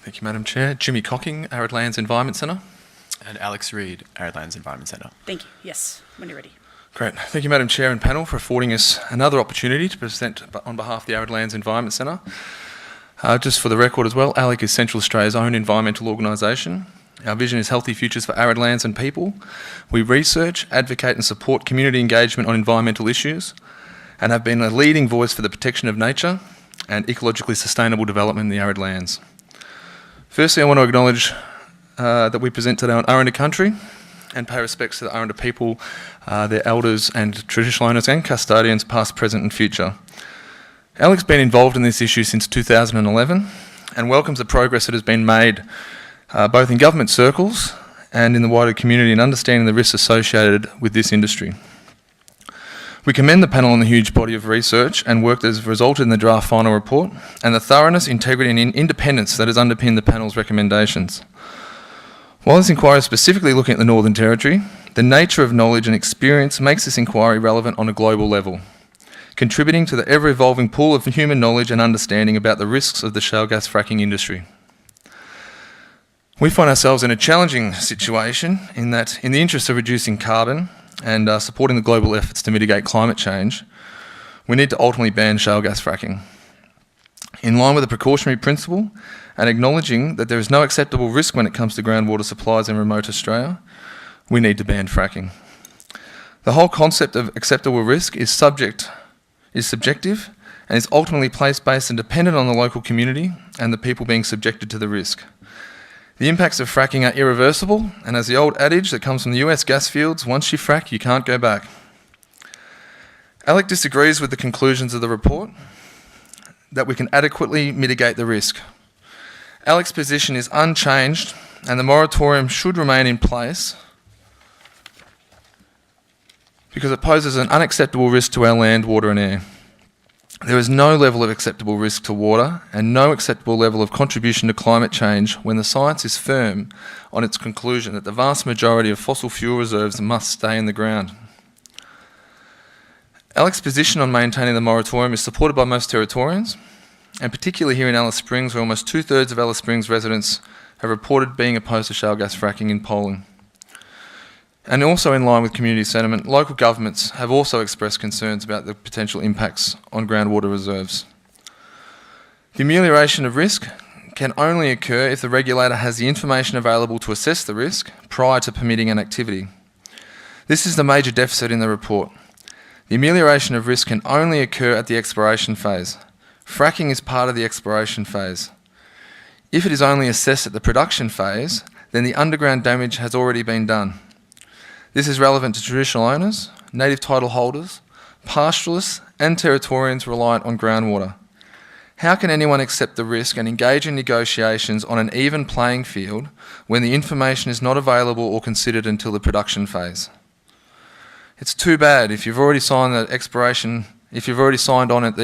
Thank you, Madam Chair. Jimmy Cocking, Arid Lands Environment Centre. And Alex Reid, Arid Lands Environment Centre. Thank you. Yes, when you're ready. Great. Thank you, Madam Chair and panel, for affording us another opportunity to present on behalf of the Arid Lands Environment Centre. Just for the record as well, ALEC is Central Australia's own environmental organisation. Our vision is healthy futures for arid lands and people. We research, advocate and support community engagement on environmental issues and have been a leading voice for the protection of nature and ecologically sustainable development in the arid lands. Firstly, I want to acknowledge that we present today on Aranda country and pay respects to the Aranda people, their elders and traditional owners and custodians past, present and future. ALEC's been involved in this issue since 2011 and welcomes the progress that has been made both in government circles and in the wider community in understanding the risks associated with this industry. We commend the panel on the huge body of research and work that has resulted in the draft final report and the thoroughness, integrity and independence that has underpinned the panel's recommendations. While this inquiry is specifically looking at the Northern Territory, the nature of knowledge and experience makes this inquiry relevant on a global level, contributing to the ever-evolving pool of human knowledge and understanding about the risks of the shale gas fracking industry. We find ourselves in a challenging situation in that, in the interest of reducing carbon and supporting the global efforts to mitigate climate change, we need to ultimately ban shale gas fracking. In line with the precautionary principle and acknowledging that there is no acceptable risk when it comes to groundwater supplies in remote Australia, we need to ban fracking. The whole concept of acceptable risk is subjective and is ultimately place-based and dependent on the local community and the people being subjected to the risk. The impacts of fracking are irreversible, and as the old adage that comes from the US gas fields, once you frack, you can't go back. ALEC disagrees with the conclusions of the report that we can adequately mitigate the risk. ALEC's position is unchanged, and the moratorium should remain in place because it poses an unacceptable risk to our land, water and air. There is no level of acceptable risk to water and no acceptable level of contribution to climate change when the science is firm on its conclusion that the vast majority of fossil fuel reserves must stay in the ground. ALEC's position on maintaining the moratorium is supported by most Territorians, and particularly here in Alice Springs, where almost 2/3 of Alice Springs residents have reported being opposed to shale gas fracking in polling. And also in line with community sentiment, local governments have also expressed concerns about the potential impacts on groundwater reserves. The amelioration of risk can only occur if the regulator has the information available to assess the risk prior to permitting an activity. This is the major deficit in the report. The amelioration of risk can only occur at the exploration phase. Fracking is part of the exploration phase. If it is only assessed at the production phase, then the underground damage has already been done. This is relevant to traditional owners, native title holders, pastoralists and Territorians reliant on groundwater. How can anyone accept the risk and engage in negotiations on an even playing field when the information is not available or considered until the production phase? It's too bad if you've already signed on at the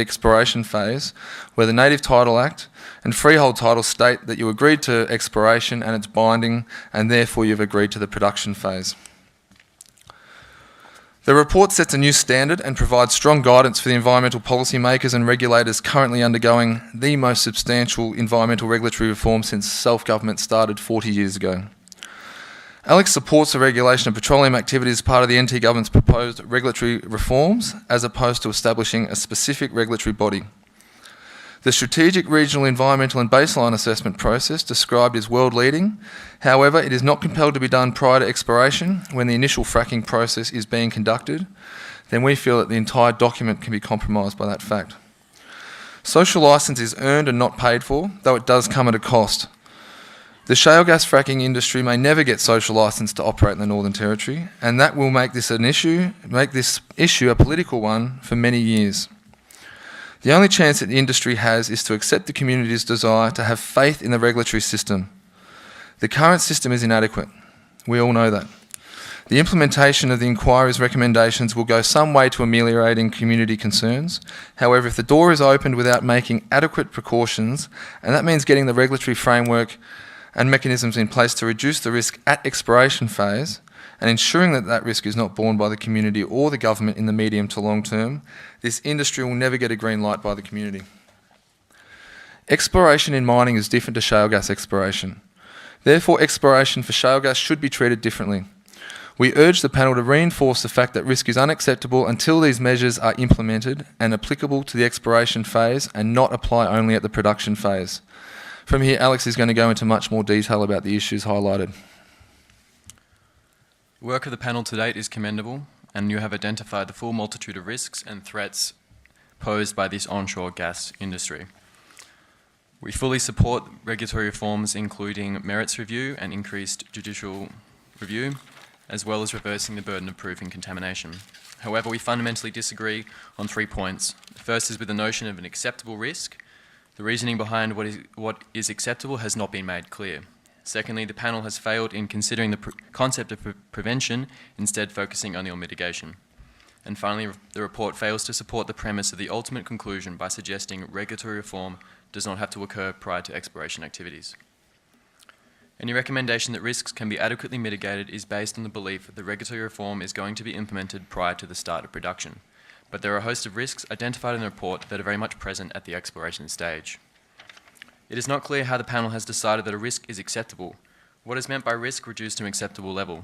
exploration phase, where the Native Title Act and freehold title state that you agreed to exploration and it's binding, and therefore you've agreed to the production phase. The report sets a new standard and provides strong guidance for the environmental policymakers and regulators currently undergoing the most substantial environmental regulatory reform since self-government started 40 years ago. ALEC supports the regulation of petroleum activities as part of the NT government's proposed regulatory reforms, as opposed to establishing a specific regulatory body. The strategic regional environmental and baseline assessment process described is world-leading. However, it is not compelled to be done prior to exploration when the initial fracking process is being conducted. Then we feel that the entire document can be compromised by that fact. Social licence is earned and not paid for, though it does come at a cost. The shale gas fracking industry may never get social licence to operate in the Northern Territory, and that will make this issue a political one for many years. The only chance that the industry has is to accept the community's desire to have faith in the regulatory system. The current system is inadequate. We all know that. The implementation of the inquiry's recommendations will go some way to ameliorating community concerns. However, if the door is opened without making adequate precautions, and that means getting the regulatory framework and mechanisms in place to reduce the risk at exploration phase, and ensuring that that risk is not borne by the community or the government in the medium to long term, this industry will never get a green light by the community. Exploration in mining is different to shale gas exploration. Therefore, exploration for shale gas should be treated differently. We urge the panel to reinforce the fact that risk is unacceptable until these measures are implemented and applicable to the exploration phase and not apply only at the production phase. From here, Alex is going to go into much more detail about the issues highlighted. The work of the panel to date is commendable, and you have identified the full multitude of risks and threats posed by this onshore gas industry. We fully support regulatory reforms including merits review and increased judicial review, as well as reversing the burden of proving contamination. However, we fundamentally disagree on 3 points. The first is with the notion of an acceptable risk. The reasoning behind what is acceptable has not been made clear. Secondly, the panel has failed in considering the concept of prevention, instead focusing only on mitigation. And finally, the report fails to support the premise of the ultimate conclusion by suggesting regulatory reform does not have to occur prior to exploration activities. Any recommendation that risks can be adequately mitigated is based on the belief that the regulatory reform is going to be implemented prior to the start of production. But there are a host of risks identified in the report that are very much present at the exploration stage. It is not clear how the panel has decided that a risk is acceptable. What is meant by risk reduced to an acceptable level?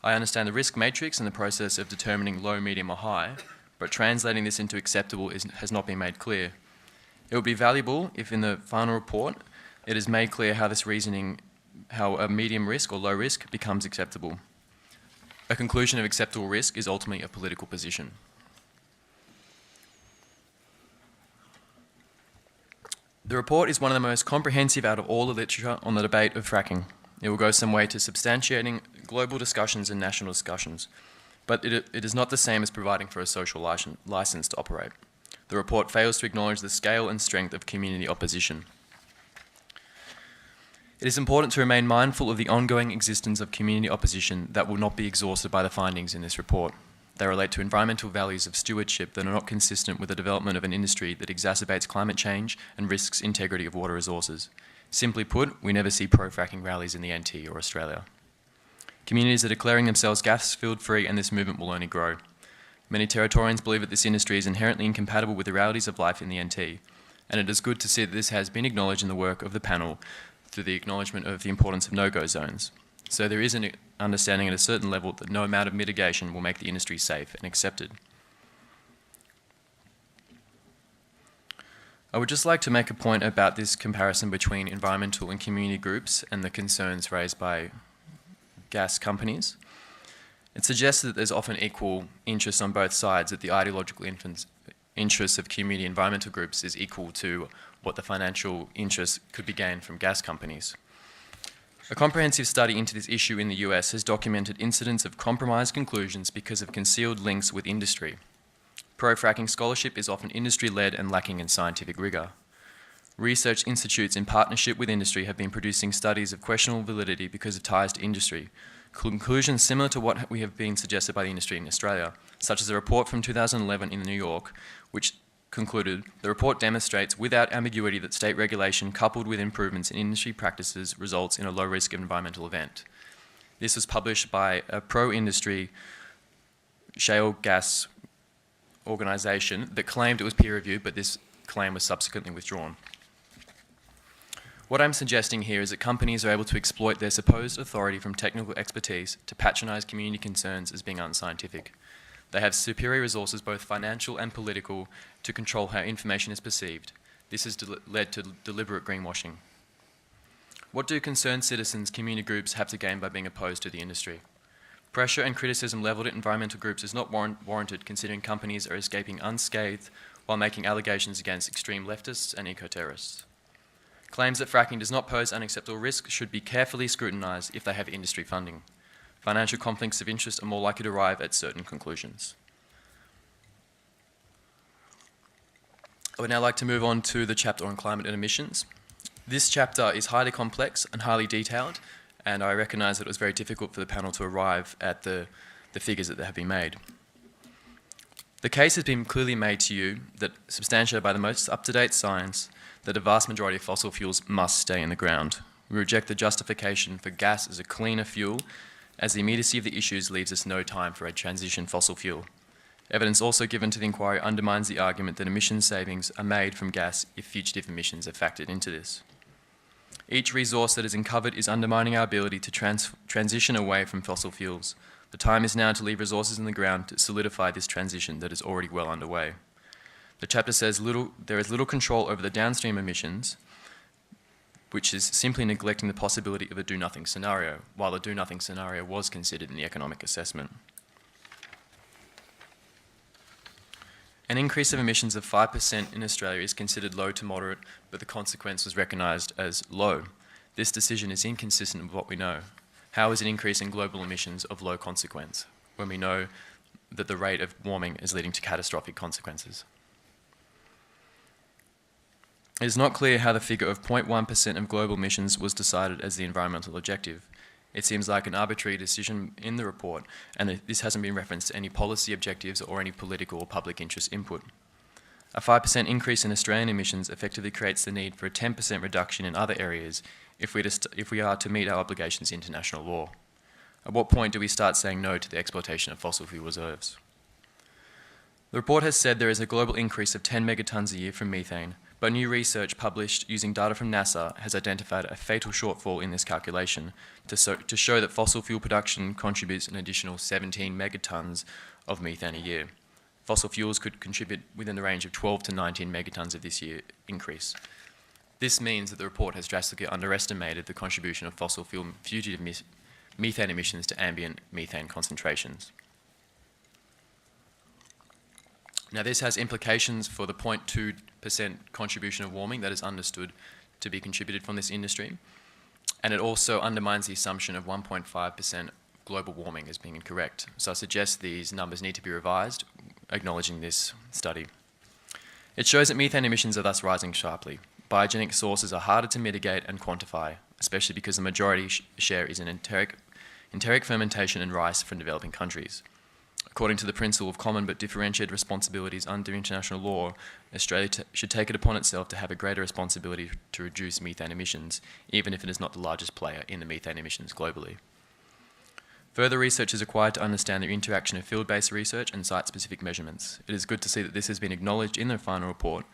I understand the risk matrix and the process of determining low, medium or high, but translating this into acceptable has not been made clear. It would be valuable if in the final report it is made clear how a medium risk or low risk becomes acceptable. A conclusion of acceptable risk is ultimately a political position. The report is one of the most comprehensive out of all the literature on the debate of fracking. It will go some way to substantiating global discussions and national discussions, but it is not the same as providing for a social license to operate. The report fails to acknowledge the scale and strength of community opposition. It is important to remain mindful of the ongoing existence of community opposition that will not be exhausted by the findings in this report. They relate to environmental values of stewardship that are not consistent with the development of an industry that exacerbates climate change and risks integrity of water resources. Simply put, we never see pro-fracking rallies in the NT or Australia. Communities are declaring themselves gas-field free, and this movement will only grow. Many Territorians believe that this industry is inherently incompatible with the realities of life in the NT, and it is good to see that this has been acknowledged in the work of the panel through the acknowledgement of the importance of no-go zones. So there is an understanding at a certain level that no amount of mitigation will make the industry safe and accepted. I would just like to make a point about this comparison between environmental and community groups and the concerns raised by gas companies. It suggests that there's often equal interest on both sides, that the ideological interests of community environmental groups is equal to what the financial interest could be gained from gas companies. A comprehensive study into this issue in the US has documented incidents of compromised conclusions because of concealed links with industry. Pro-fracking scholarship is often industry-led and lacking in scientific rigor. Research institutes in partnership with industry have been producing studies of questionable validity because of ties to industry. Conclusions similar to what we have been suggested by the industry in Australia, such as a report from 2011 in New York, which concluded, the report demonstrates without ambiguity that state regulation coupled with improvements in industry practices results in a low risk of environmental event. This was published by a pro-industry shale gas organisation that claimed it was peer-reviewed, but this claim was subsequently withdrawn. What I'm suggesting here is that companies are able to exploit their supposed authority from technical expertise to patronise community concerns as being unscientific. They have superior resources, both financial and political, to control how information is perceived. This has led to deliberate greenwashing. What do concerned citizens, community groups have to gain by being opposed to the industry? Pressure and criticism levelled at environmental groups is not warranted, considering companies are escaping unscathed while making allegations against extreme leftists and eco-terrorists. Claims that fracking does not pose unacceptable risk should be carefully scrutinised if they have industry funding. Financial conflicts of interest are more likely to arrive at certain conclusions. I would now like to move on to the chapter on climate and emissions. This chapter is highly complex and highly detailed, and I recognise that it was very difficult for the panel to arrive at the figures that have been made. The case has been clearly made to you, that substantiated by the most up-to-date science, that a vast majority of fossil fuels must stay in the ground. We reject the justification for gas as a cleaner fuel, as the immediacy of the issues leaves us no time for a transition fossil fuel. Evidence also given to the inquiry undermines the argument that emission savings are made from gas if fugitive emissions are factored into this. Each resource that is uncovered is undermining our ability to transition away from fossil fuels. The time is now to leave resources in the ground to solidify this transition that is already well underway. The chapter says there is little control over the downstream emissions, which is simply neglecting the possibility of a do-nothing scenario, while the do-nothing scenario was considered in the economic assessment. An increase of emissions of 5% in Australia is considered low to moderate, but the consequence was recognised as low. This decision is inconsistent with what we know. How is an increase in global emissions of low consequence, when we know that the rate of warming is leading to catastrophic consequences? It is not clear how the figure of 0.1% of global emissions was decided as the environmental objective. It seems like an arbitrary decision in the report, and this hasn't been referenced to any policy objectives or any political or public interest input. A 5% increase in Australian emissions effectively creates the need for a 10% reduction in other areas if we are to meet our obligations in international law. At what point do we start saying no to the exploitation of fossil fuel reserves? The report has said there is a global increase of 10 megatons a year from methane, but new research published using data from NASA has identified a fatal shortfall in this calculation to show that fossil fuel production contributes an additional 17 megatons of methane a year. Fossil fuels could contribute within the range of 12 to 19 megatons of this year increase. This means that the report has drastically underestimated the contribution of fossil fuel fugitive methane emissions to ambient methane concentrations. Now, this has implications for the 0.2% contribution of warming that is understood to be contributed from this industry, and it also undermines the assumption of 1.5% global warming as being incorrect. So I suggest these numbers need to be revised, acknowledging this study. It shows that methane emissions are thus rising sharply. Biogenic sources are harder to mitigate and quantify, especially because the majority share is in enteric fermentation and rice from developing countries. According to the principle of common but differentiated responsibilities under international law, Australia should take it upon itself to have a greater responsibility to reduce methane emissions, even if it is not the largest player in the methane emissions globally. Further research is required to understand the interaction of field-based research and site-specific measurements. It is good to see that this has been acknowledged in the final report,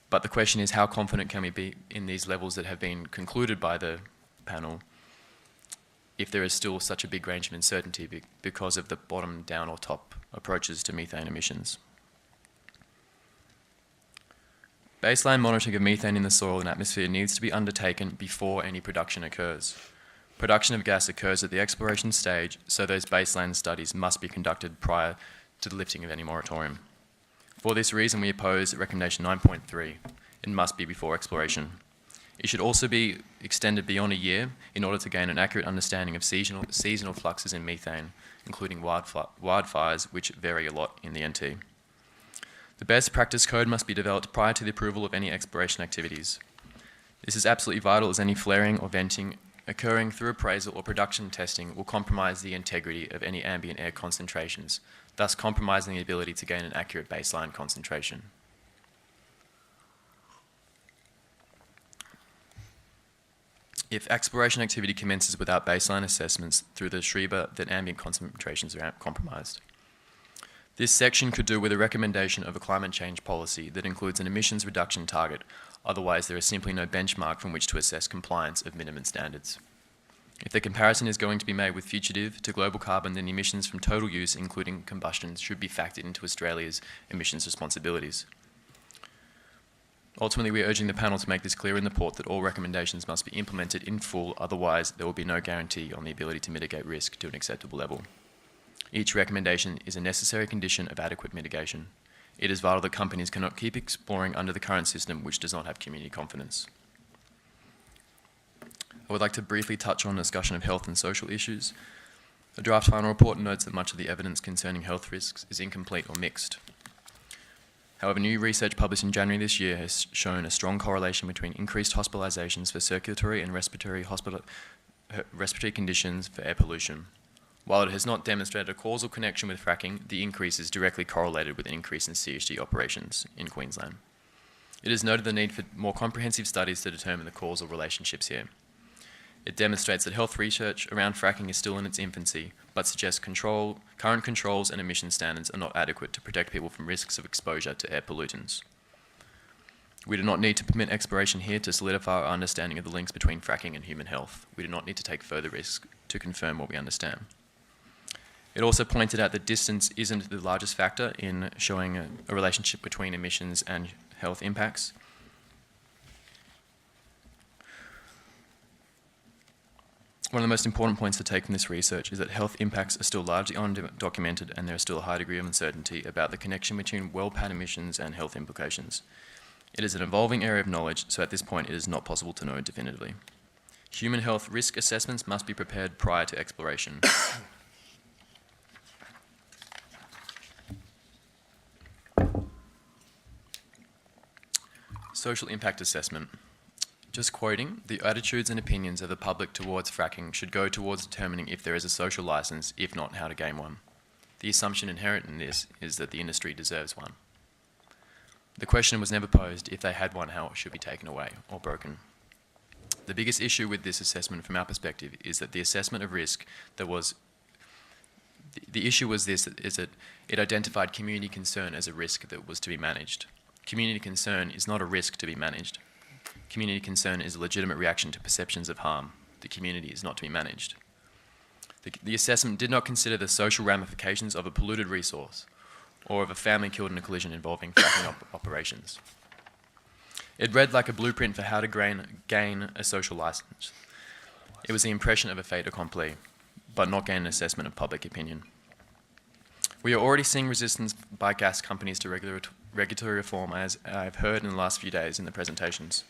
but the question is how confident can we be in these levels that have been concluded by the panel if there is still such a big range of uncertainty because of the bottom-down or top approaches to methane emissions. Baseline monitoring of methane in the soil and atmosphere needs to be undertaken before any production occurs. Production of gas occurs at the exploration stage, so those baseline studies must be conducted prior to the lifting of any moratorium. For this reason, we oppose recommendation 9.3. It must be before exploration. It should also be extended beyond a year in order to gain an accurate understanding of seasonal fluxes in methane, including wildfires, which vary a lot in the NT. The best practice code must be developed prior to the approval of any exploration activities. This is absolutely vital as any flaring or venting occurring through appraisal or production testing will compromise the integrity of any ambient air concentrations, thus compromising the ability to gain an accurate baseline concentration. If exploration activity commences without baseline assessments through the SHREBA, then ambient concentrations are compromised. This section could do with a recommendation of a climate change policy that includes an emissions reduction target, otherwise there is simply no benchmark from which to assess compliance of minimum standards. If the comparison is going to be made with fugitive to global carbon, then emissions from total use, including combustion, should be factored into Australia's emissions responsibilities. Ultimately, we are urging the panel to make this clear in the report that all recommendations must be implemented in full, otherwise there will be no guarantee on the ability to mitigate risk to an acceptable level. Each recommendation is a necessary condition of adequate mitigation. It is vital that companies cannot keep exploring under the current system which does not have community confidence. I would like to briefly touch on a discussion of health and social issues. The draft final report notes that much of the evidence concerning health risks is incomplete or mixed. However, new research published in January this year has shown a strong correlation between increased hospitalizations for circulatory and respiratory conditions for air pollution. While it has not demonstrated a causal connection with fracking, the increase is directly correlated with an increase in CHG operations in Queensland. It is noted the need for more comprehensive studies to determine the causal relationships here. It demonstrates that health research around fracking is still in its infancy, but suggests current controls and emission standards are not adequate to protect people from risks of exposure to air pollutants. We do not need to permit exploration here to solidify our understanding of the links between fracking and human health. We do not need to take further risk to confirm what we understand. It also pointed out that distance isn't the largest factor in showing a relationship between emissions and health impacts. One of the most important points to take from this research is that health impacts are still largely undocumented, and there is still a high degree of uncertainty about the connection between well pad emissions and health implications. It is an evolving area of knowledge, so at this point it is not possible to know definitively. Human health risk assessments must be prepared prior to exploration. Social impact assessment. Just quoting, the attitudes and opinions of the public towards fracking should go towards determining if there is a social license, if not, how to gain one. The assumption inherent in this is that the industry deserves one. The question was never posed if they had one, how it should be taken away or broken. The biggest issue with this assessment from our perspective is that the assessment of risk that was the issue was this, is that it identified community concern as a risk that was to be managed. Community concern is not a risk to be managed. Community concern is a legitimate reaction to perceptions of harm. The community is not to be managed. The assessment did not consider the social ramifications of a polluted resource or of a family killed in a collision involving fracking operations. It read like a blueprint for how to gain a social license. It was the impression of a fait accompli, but not gain an assessment of public opinion. We are already seeing resistance by gas companies to regulatory reform, as I've heard in the last few days in the presentations.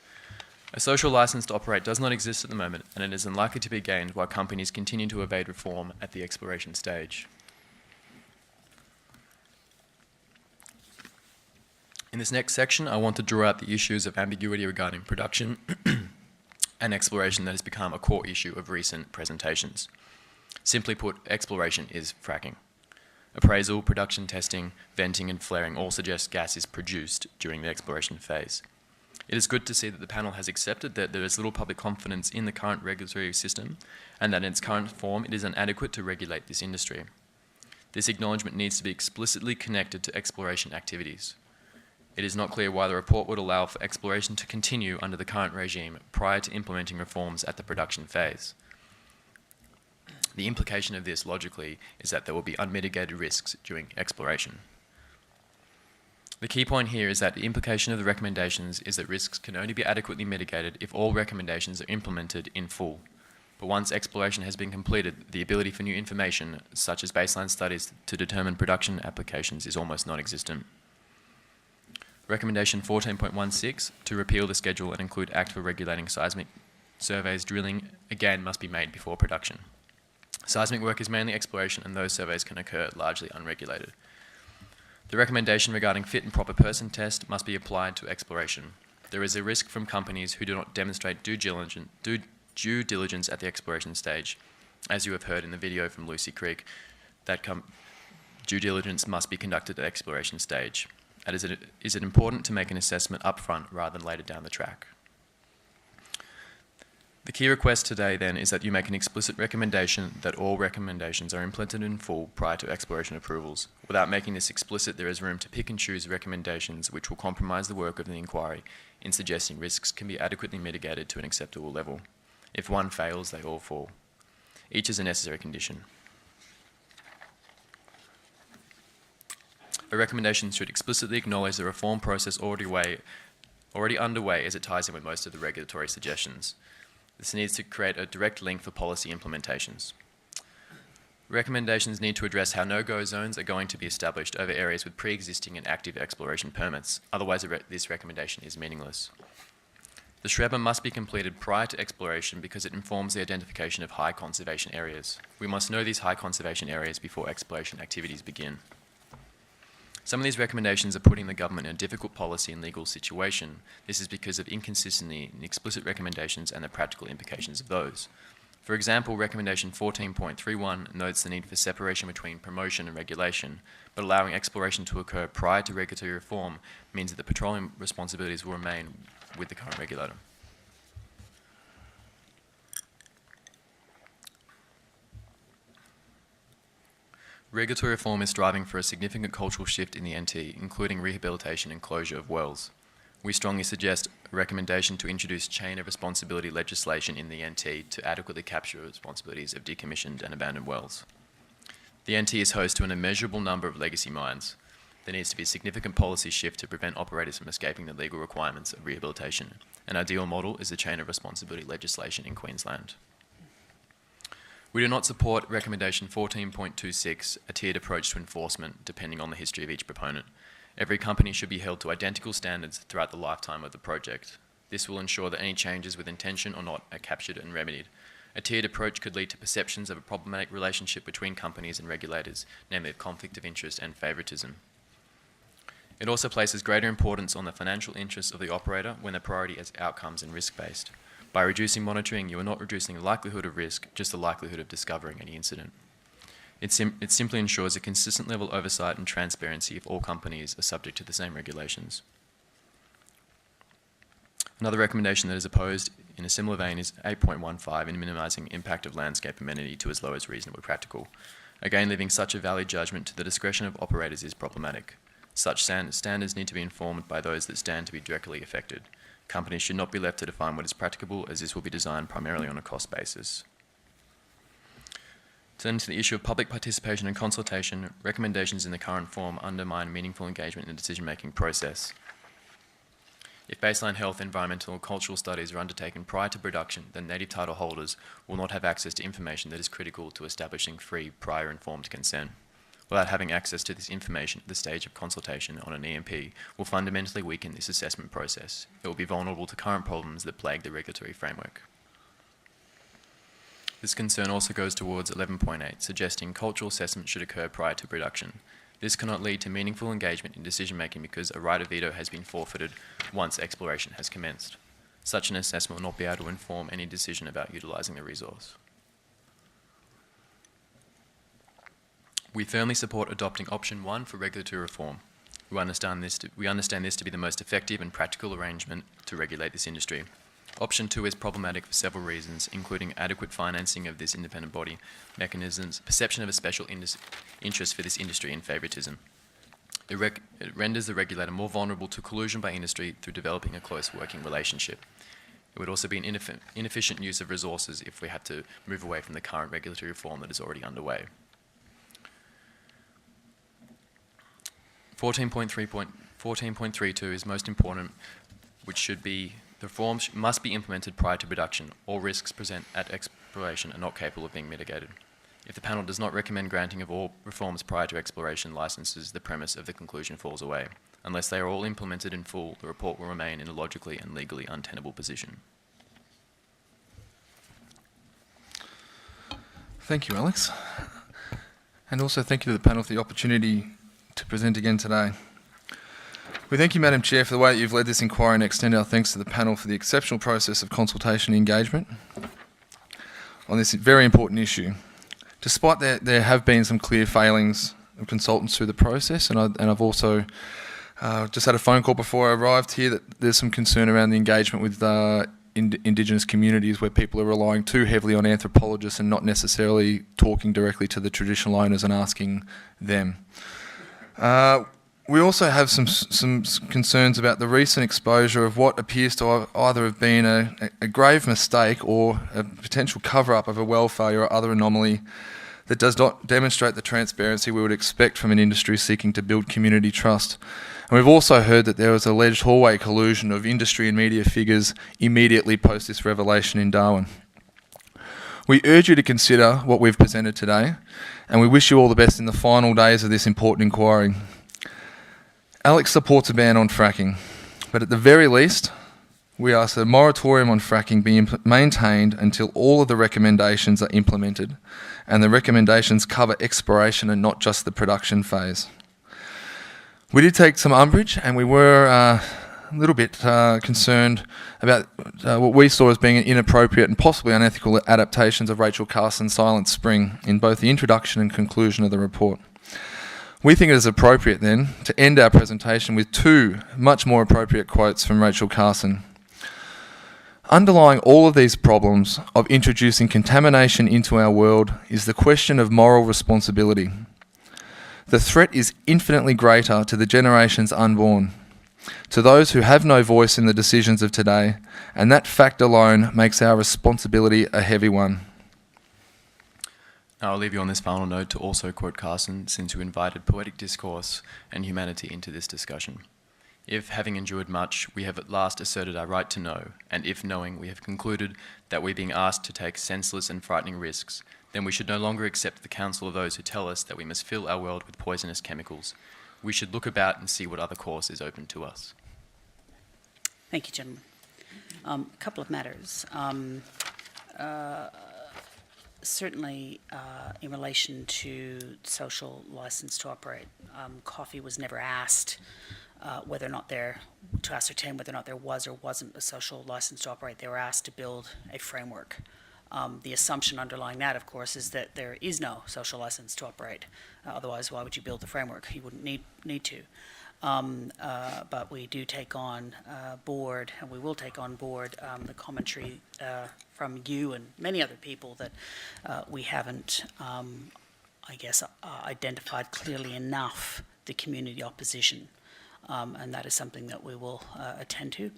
A social license to operate does not exist at the moment, and it is unlikely to be gained while companies continue to evade reform at the exploration stage. In this next section, I want to draw out the issues of ambiguity regarding production and exploration that has become a core issue of recent presentations. Simply put, exploration is fracking. Appraisal, production testing, venting and flaring all suggest gas is produced during the exploration phase. It is good to see that the panel has accepted that there is little public confidence in the current regulatory system and that in its current form it is inadequate to regulate this industry. This acknowledgement needs to be explicitly connected to exploration activities. It is not clear why the report would allow for exploration to continue under the current regime prior to implementing reforms at the production phase. The implication of this, logically, is that there will be unmitigated risks during exploration. The key point here is that the implication of the recommendations is that risks can only be adequately mitigated if all recommendations are implemented in full. But once exploration has been completed, the ability for new information, such as baseline studies to determine production applications, is almost non-existent. Recommendation 14.16, to repeal the schedule and include Act for regulating seismic surveys drilling, again must be made before production. Seismic work is mainly exploration, and those surveys can occur largely unregulated. The recommendation regarding fit and proper person test must be applied to exploration. There is a risk from companies who do not demonstrate due diligence at the exploration stage. As you have heard in the video from Lucy Creek, that due diligence must be conducted at the exploration stage. And is it important to make an assessment upfront rather than later down the track? The key request today then is that you make an explicit recommendation that all recommendations are implemented in full prior to exploration approvals. Without making this explicit, there is room to pick and choose recommendations which will compromise the work of the inquiry in suggesting risks can be adequately mitigated to an acceptable level. If one fails, they all fall. Each is a necessary condition. A recommendation should explicitly acknowledge the reform process already underway as it ties in with most of the regulatory suggestions. This needs to create a direct link for policy implementations. Recommendations need to address how no-go zones are going to be established over areas with pre-existing and active exploration permits. Otherwise, this recommendation is meaningless. The SHREBA must be completed prior to exploration because it informs the identification of high conservation areas. We must know these high conservation areas before exploration activities begin. Some of these recommendations are putting the government in a difficult policy and legal situation. This is because of inconsistency in explicit recommendations and the practical implications of those. For example, recommendation 14.31 notes the need for separation between promotion and regulation, but allowing exploration to occur prior to regulatory reform means that the petroleum responsibilities will remain with the current regulator. Regulatory reform is striving for a significant cultural shift in the NT, including rehabilitation and closure of wells. We strongly suggest a recommendation to introduce chain of responsibility legislation in the NT to adequately capture responsibilities of decommissioned and abandoned wells. The NT is host to an immeasurable number of legacy mines. There needs to be a significant policy shift to prevent operators from escaping the legal requirements of rehabilitation. An ideal model is the chain of responsibility legislation in Queensland. We do not support recommendation 14.26, a tiered approach to enforcement depending on the history of each proponent. Every company should be held to identical standards throughout the lifetime of the project. This will ensure that any changes with intention or not are captured and remedied. A tiered approach could lead to perceptions of a problematic relationship between companies and regulators, namely of conflict of interest and favouritism. It also places greater importance on the financial interests of the operator when the priority is outcomes and risk-based. By reducing monitoring, you are not reducing the likelihood of risk, just the likelihood of discovering any incident. It simply ensures a consistent level of oversight and transparency if all companies are subject to the same regulations. Another recommendation that is opposed in a similar vein is 8.15 in minimising impact of landscape amenity to as low as reasonably practical. Again, leaving such a valid judgment to the discretion of operators is problematic. Such standards need to be informed by those that stand to be directly affected. Companies should not be left to define what is practicable, as this will be designed primarily on a cost basis. Turning to the issue of public participation and consultation, recommendations in the current form undermine meaningful engagement in the decision-making process. If baseline health, environmental, or cultural studies are undertaken prior to production, then native title holders will not have access to information that is critical to establishing free, prior informed consent. Without having access to this information at the stage of consultation on an EMP will fundamentally weaken this assessment process. It will be vulnerable to current problems that plague the regulatory framework. This concern also goes towards 11.8, suggesting cultural assessment should occur prior to production. This cannot lead to meaningful engagement in decision-making because a right of veto has been forfeited once exploration has commenced. Such an assessment will not be able to inform any decision about utilising the resource. We firmly support adopting option 1 for regulatory reform. We understand this to be the most effective and practical arrangement to regulate this industry. Option 2 is problematic for several reasons, including adequate financing of this independent body, mechanisms, perception of a special interest for this industry, and favouritism. It renders the regulator more vulnerable to collusion by industry through developing a close working relationship. It would also be an inefficient use of resources if we had to move away from the current regulatory reform that is already underway. 14.32 is most important, which should be the reforms must be implemented prior to production. All risks present at exploration are not capable of being mitigated. If the panel does not recommend granting of all reforms prior to exploration licenses, the premise of the conclusion falls away. Unless they are all implemented in full, the report will remain in a logically and legally untenable position. Thank you, Alex. And also thank you to the panel for the opportunity to present again today. We thank you, Madam Chair, for the way that you've led this inquiry and extend our thanks to the panel for the exceptional process of consultation and engagement on this very important issue. Despite that, there have been some clear failings of consultants through the process, and I've also just had a phone call before I arrived here that there's some concern around the engagement with Indigenous communities where people are relying too heavily on anthropologists and not necessarily talking directly to the traditional owners and asking them. We also have some concerns about the recent exposure of what appears to either have been a grave mistake or a potential cover-up of a well failure or other anomaly that does not demonstrate the transparency we would expect from an industry seeking to build community trust. And we've also heard that there was alleged hallway collusion of industry and media figures immediately post this revelation in Darwin. We urge you to consider what we've presented today, and we wish you all the best in the final days of this important inquiry. Alex supports a ban on fracking, but at the very least, we ask that a moratorium on fracking be maintained until all of the recommendations are implemented, and the recommendations cover exploration and not just the production phase. We did take some umbrage, and we were a little bit concerned about what we saw as being inappropriate and possibly unethical adaptations of Rachel Carson's Silent Spring in both the introduction and conclusion of the report. We think it is appropriate then to end our presentation with two much more appropriate quotes from Rachel Carson. Underlying all of these problems of introducing contamination into our world is the question of moral responsibility. The threat is infinitely greater to the generations unborn, to those who have no voice in the decisions of today, and that fact alone makes our responsibility a heavy one. Now, I'll leave you on this final note to also quote Carson, since you invited poetic discourse and humanity into this discussion. If, having endured much, we have at last asserted our right to know, and if, knowing, we have concluded that we're being asked to take senseless and frightening risks, then we should no longer accept the counsel of those who tell us that we must fill our world with poisonous chemicals. We should look about and see what other course is open to us. Thank you, gentlemen. A couple of matters. Certainly, in relation to social license to operate, coffee was never asked to ascertain whether or not there was or wasn't a social license to operate. They were asked to build a framework. The assumption underlying that, of course, is that there is no social license to operate. Otherwise, why would you build the framework? You wouldn't need to. But we do take on board, and we will take on board the commentary from you and many other people that we haven't, identified clearly enough the community opposition. And that is something that we will attend to.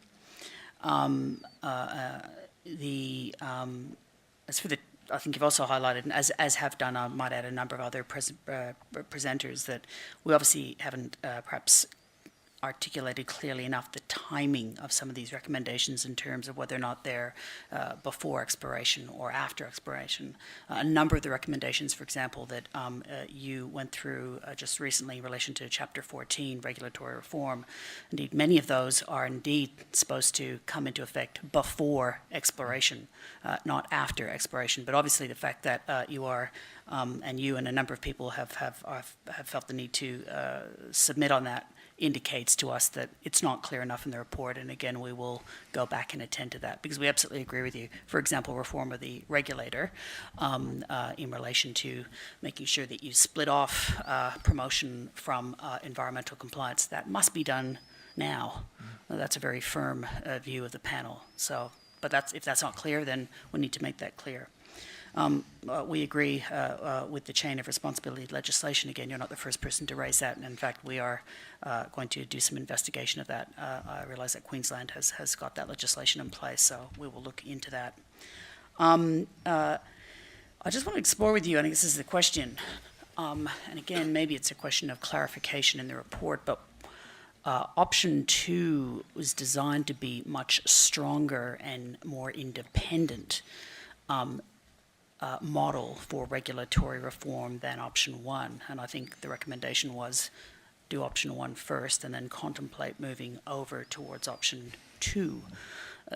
I think you've also highlighted, and as have done, I might add, a number of other presenters, that we obviously haven't perhaps articulated clearly enough the timing of some of these recommendations in terms of whether or not they're before expiration or after expiration. A number of the recommendations, for example, that you went through just recently in relation to Chapter 14, regulatory reform, indeed many of those are indeed supposed to come into effect before expiration, not after expiration. But obviously the fact that you are and you and a number of people have felt the need to submit on that indicates to us that it's not clear enough in the report, and again we will go back and attend to that, because we absolutely agree with you. For example, reform of the regulator in relation to making sure that you split off promotion from environmental compliance, that must be done now. That's a very firm view of the panel. So, but if that's not clear, then we need to make that clear. We agree with the chain of responsibility legislation. Again, you're not the first person to raise that, and in fact we are going to do some investigation of that. I realise that Queensland has got that legislation in place, so we will look into that. I just want to explore with you, I think this is the question, and again maybe it's a question of clarification in the report, but option 2 was designed to be much stronger and more independent model for regulatory reform than option 1, and I think the recommendation was do option 1 first and then contemplate moving over towards option 2.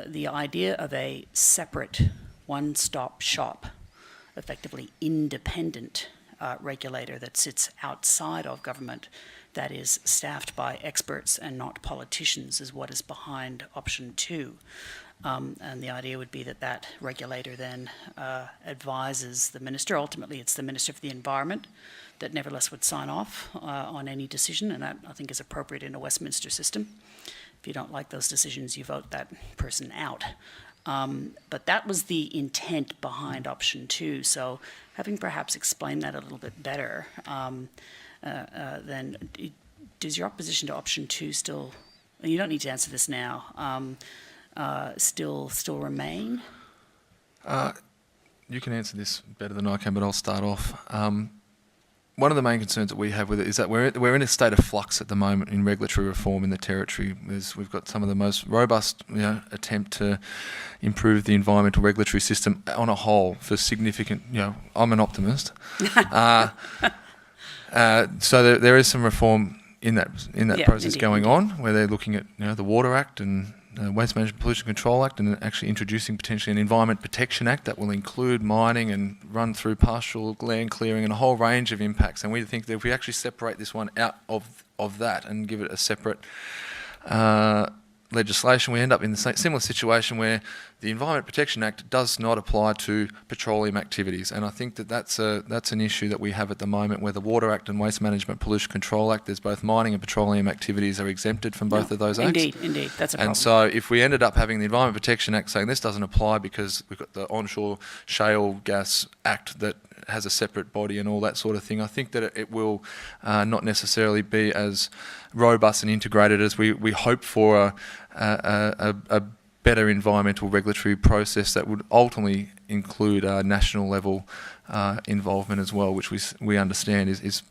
The idea of a separate one-stop shop, effectively independent regulator that sits outside of government, that is staffed by experts and not politicians, is what is behind option 2. And the idea would be that that regulator then advises the minister. Ultimately, it's the Minister for the Environment that nevertheless would sign off on any decision, and that I think is appropriate in a Westminster system. If you don't like those decisions, you vote that person out. But that was the intent behind option 2. So having perhaps explained that a little bit better, then does your opposition to option 2 still, and you don't need to answer this now, still remain? You can answer this better than I can, but I'll start off. One of the main concerns that we have with it is that we're in a state of flux at the moment in regulatory reform in the Territory. We've got some of the most robust attempt to improve the environmental regulatory system on a whole for significant, I'm an optimist. So there is some reform in that process indeed, going on, where they're looking at the Water Act and the Waste Management Pollution Control Act, and actually introducing potentially an Environment Protection Act that will include mining and run through pastoral land clearing and a whole range of impacts. And we think that if we actually separate this one out of that and give it a separate legislation, we end up in the similar situation where the Environment Protection Act does not apply to petroleum activities, and I think that that's an issue that we have at the moment, where the Water Act and Waste Management Pollution Control Act, there's both mining and petroleum activities are exempted from both of those acts. Indeed, that's a problem. And so if we ended up having the Environment Protection Act saying this doesn't apply because we've got the Onshore Shale Gas Act that has a separate body and all that sort of thing. I think that it will not necessarily be as robust and integrated as we hope for a better environmental regulatory process that would ultimately include national level involvement as well, which we understand is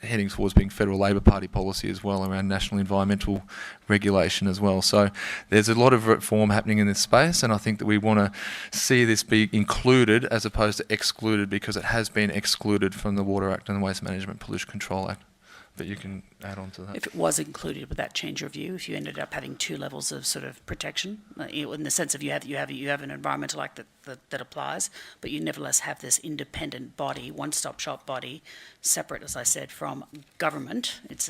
heading towards being federal Labor Party policy as well around national environmental regulation as well. So there's a lot of reform happening in this space, and I think that we want to see this be included as opposed to excluded, because it has been excluded from the Water Act and the Waste Management Pollution Control Act. But you can add on to that. If it was included, would that change your view? If you ended up having two levels of sort of protection, in the sense of you have an environmental act that applies, but you nevertheless have this independent body, one-stop shop body, separate, as I said, from government. It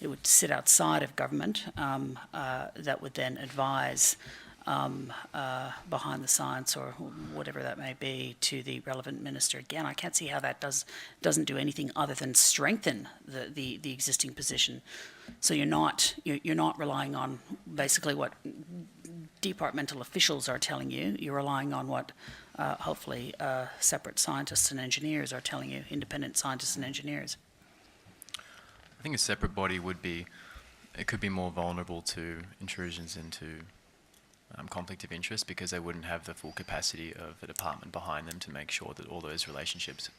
would sit outside of government, that would then advise behind the science or whatever that may be to the relevant minister. Again, I can't see how that doesn't do anything other than strengthen the existing position. So you're not relying on basically what departmental officials are telling you. You're relying on what hopefully separate scientists and engineers are telling you, independent scientists and engineers. I think a separate body could be more vulnerable to intrusions into conflict of interest, because they wouldn't have the full capacity of the department behind them to make sure that all those relationships,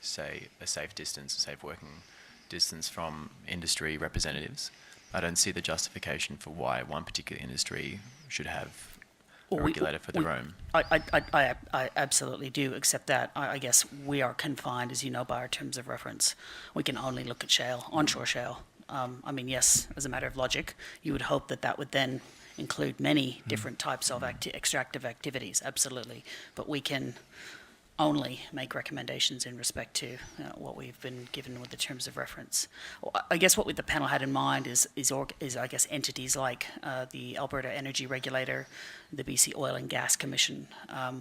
say a safe distance, a safe working distance from industry representatives. I don't see the justification for why one particular industry should have a regulator for their own. I absolutely do, except that I guess we are confined, as you know, by our terms of reference. We can only look at shale, onshore shale. I mean, yes, as a matter of logic, you would hope that would then include many different types of extractive activities, absolutely. But we can only make recommendations in respect to what we've been given with the terms of reference. Well, I guess what the panel had in mind is I guess entities like the Alberta Energy Regulator, the BC Oil and Gas Commission,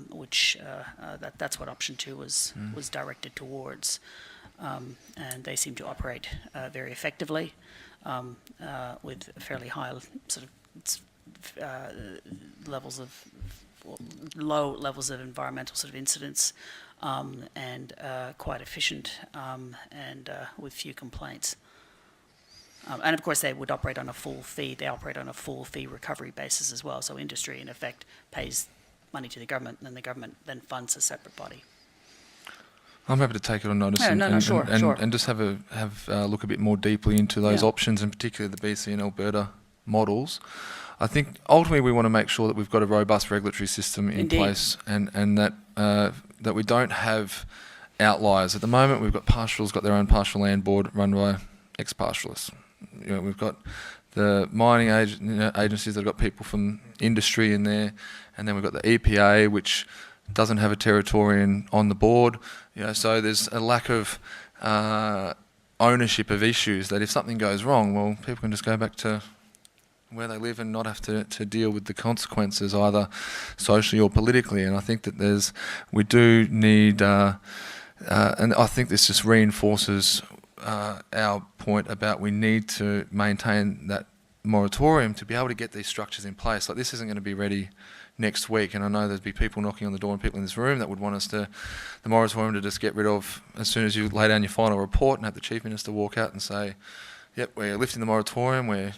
which that's what option 2 was directed towards, and they seem to operate very effectively with fairly high sort of low levels of environmental sort of incidents, and quite efficient, and with few complaints. And of course, they would operate on a full fee. They operate on a full fee recovery basis as well. So industry, in effect, pays money to the government, and then the government then funds a separate body. I'm happy to take it on notice Sure. and just have a look a bit more deeply into those options, and particularly the BC and Alberta models. I think ultimately we want to make sure that we've got a robust regulatory system in place, and that we don't have outliers. At the moment, we've got pastorals got their own pastoral land board run by ex-pastoralists. We've got the mining agencies that have got people from industry in there, and then we've got the EPA, which doesn't have a Territorian on the board. So there's a lack of ownership of issues, that if something goes wrong, well, people can just go back to where they live and not have to deal with the consequences, either socially or politically. And I think that we do need, and I think this just reinforces our point about we need to maintain that moratorium to be able to get these structures in place. Like, this isn't going to be ready next week, and I know there'd be people knocking on the door and people in this room that would want the moratorium to just get rid of as soon as you lay down your final report, and have the Chief Minister walk out and say, yep, we're lifting the moratorium, we're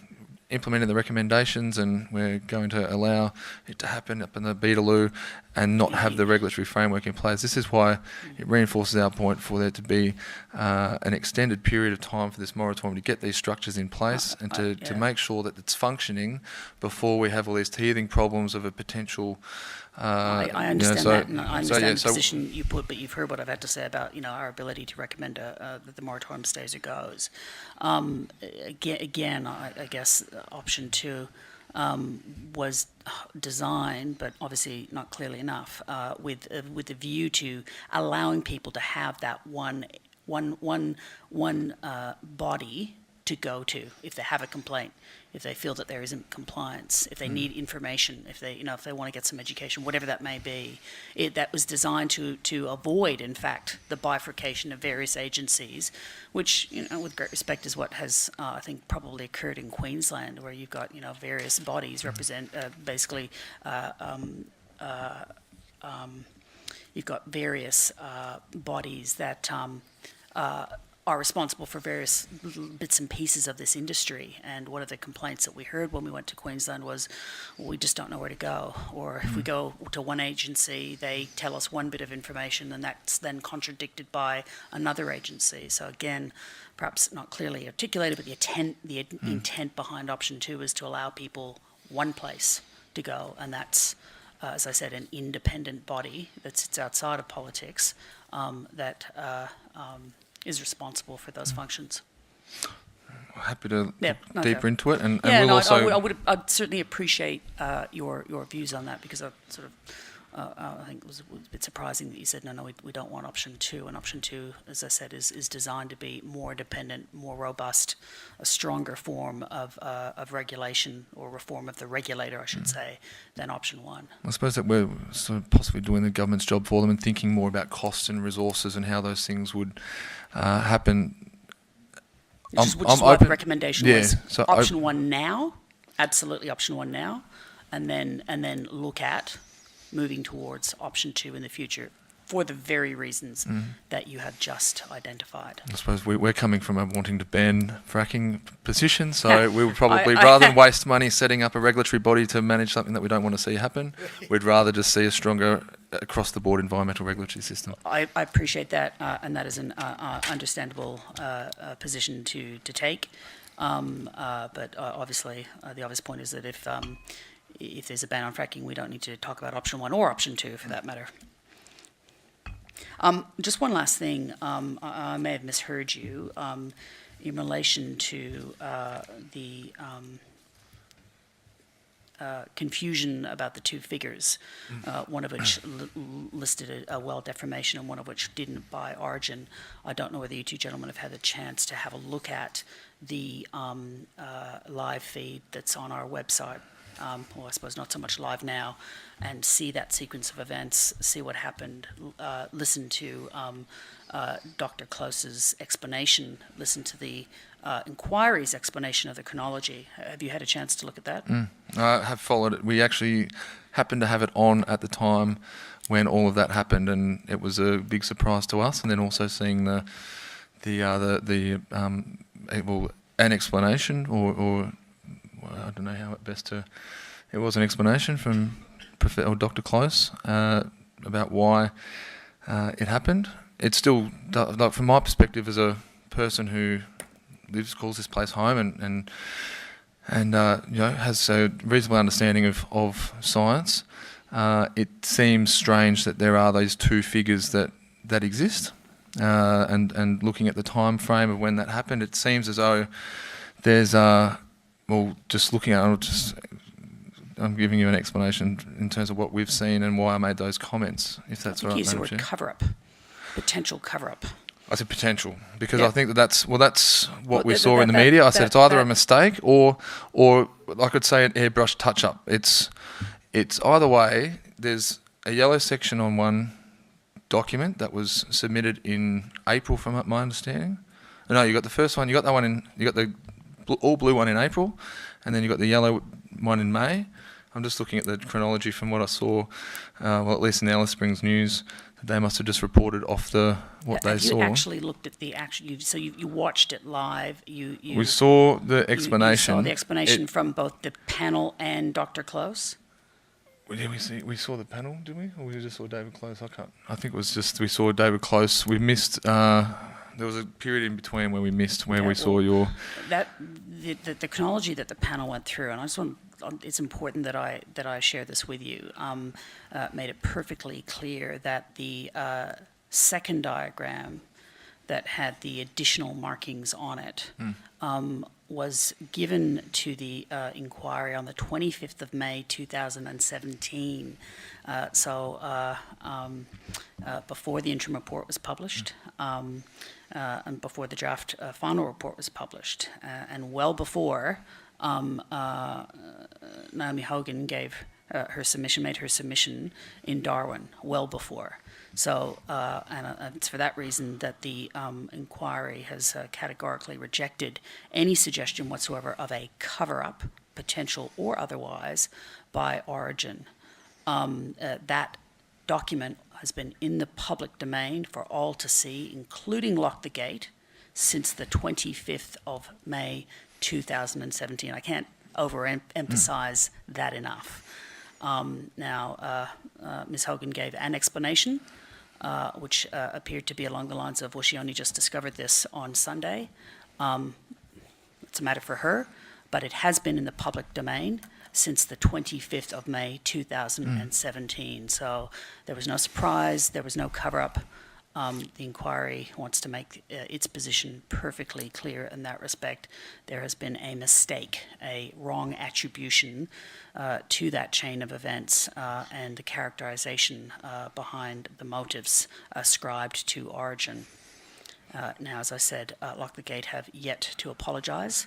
implementing the recommendations, and we're going to allow it to happen up in the Beetaloo and not have the regulatory framework in place. This is why it reinforces our point for there to be an extended period of time for this moratorium to get these structures in place, and to make sure that it's functioning before we have all these teething problems of a potential... I understand that, and I understand the position you put, but you've heard what I've had to say about our ability to recommend that the moratorium stays or goes. Again, I guess option 2 was designed, but obviously not clearly enough, with a view to allowing people to have that one body to go to if they have a complaint, if they feel that there isn't compliance, if they need information, if they want to get some education, whatever that may be. That was designed to avoid, in fact, the bifurcation of various agencies, which, with great respect, is what has I think probably occurred in Queensland, where you've got various you've got various bodies that are responsible for various little bits and pieces of this industry. And one of the complaints that we heard when we went to Queensland was, well, we just don't know where to go. Or if we go to one agency, they tell us one bit of information and that's then contradicted by another agency. So again, perhaps not clearly articulated, but the intent behind option 2 is to allow people one place to go, and that's, as I said, an independent body that sits outside of politics that is responsible for those functions. Happy to Yeah, look deeper okay. into it, and Yeah, we'll no, also. I'd certainly appreciate your views on that, because I sort of I think it was a bit surprising that you said no, we don't want option 2, and option 2, as I said, is designed to be more independent, more robust, a stronger form of regulation, or reform of the regulator, I should say, than option 1. I suppose that we're sort of possibly doing the government's job for them and thinking more about costs and resources and how those things would happen. Which is I'm why the open- recommendation yeah, was so option 1 now, absolutely option 1 now, and then look at moving towards option 2 in the future, for the very reasons that you have just identified. I suppose we're coming from a wanting to ban fracking position, so we would probably, I- rather than waste money setting up a regulatory body to manage something that we don't want to see happen, we'd rather just see a stronger across-the-board environmental regulatory system. I appreciate that, and that is an understandable position to take. But obviously, the obvious point is that if there's a ban on fracking, we don't need to talk about option 1 or option 2, for that matter. Just one last thing. I may have misheard you in relation to the confusion about the two figures, one of which listed a well defamation and one of which didn't by origin. I don't know whether you two gentlemen have had a chance to have a look at the live feed that's on our website. Well, I suppose not so much live now, and see that sequence of events, see what happened, listen to Dr. Close's explanation, listen to the inquiry's explanation of the chronology. Have you had a chance to look at that? I have followed it. We actually happened to have it on at the time when all of that happened, and it was a big surprise to us. And then also seeing an explanation, or I don't know how it best to. It was an explanation from Dr. Close about why it happened. It's still, like, from my perspective as a person who calls this place home, and has a reasonable understanding of science. It seems strange that there are those two figures that exist, and looking at the time frame of when that happened, it seems as though there's just looking at. I'm giving you an explanation in terms of what we've seen and why I made those comments, if that's all right. Use the word cover-up, potential cover-up. I said potential, because Yeah. I think that's what we Well, saw in the media. I said it's either a mistake or I could say an airbrush touch-up. It's either way. There's a yellow section on one document that was submitted in April, from my understanding. No, you got the first one. You got that one you got the all blue one in April, and then you got the yellow one in May. I'm just looking at the chronology from what I saw, at least in the Alice Springs News. They must have just reported off what they saw. You actually looked at the actual, so you watched it live. We saw the explanation. You saw the explanation from both the panel and Dr. Close. Did we saw the panel, did we? Or we just saw David Close? I think it was just we saw David Close. We missed. There was a period in between where we missed we saw your. The chronology that the panel went through, and I just want. It's important that I share this with you. Made it perfectly clear that the second diagram that had the additional markings on it was given to the inquiry on the 25th of May 2017. Before the interim report was published, and before the draft final report was published, and well before Naomi Hogan gave her submission, made her submission in Darwin, well before. So, and it's for that reason that the inquiry has categorically rejected any suggestion whatsoever of a cover-up, potential or otherwise, by Origin. That document has been in the public domain for all to see, including Lock the Gate, since the 25th of May 2017. I can't overemphasize that enough. Ms. Hogan gave an explanation, which appeared to be along the lines of, well, she only just discovered this on Sunday. It's a matter for her, but it has been in the public domain since the 25th of May 2017. So there was no surprise, there was no cover-up. The inquiry wants to make its position perfectly clear in that respect. There has been a mistake, a wrong attribution to that chain of events and the characterization behind the motives ascribed to Origin. Now, as I said, Lock the Gate have yet to apologise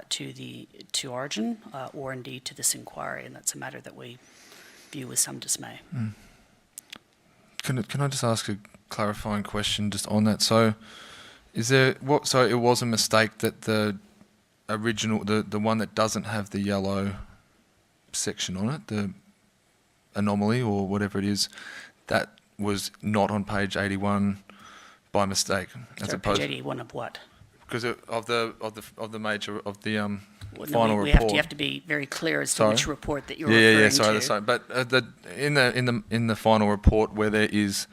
to Origin or indeed to this inquiry, and that's a matter that we view with some dismay. Can I just ask a clarifying question just on that? So, so it was a mistake that the original, the one that doesn't have the yellow section on it, the anomaly or whatever it is, that was not on page 81 by mistake, as Sorry, opposed page 81 of what? because of the Well, final we report. You have to be very clear as to Sorry? which report that you're referring to. Sorry. But in the final report where there is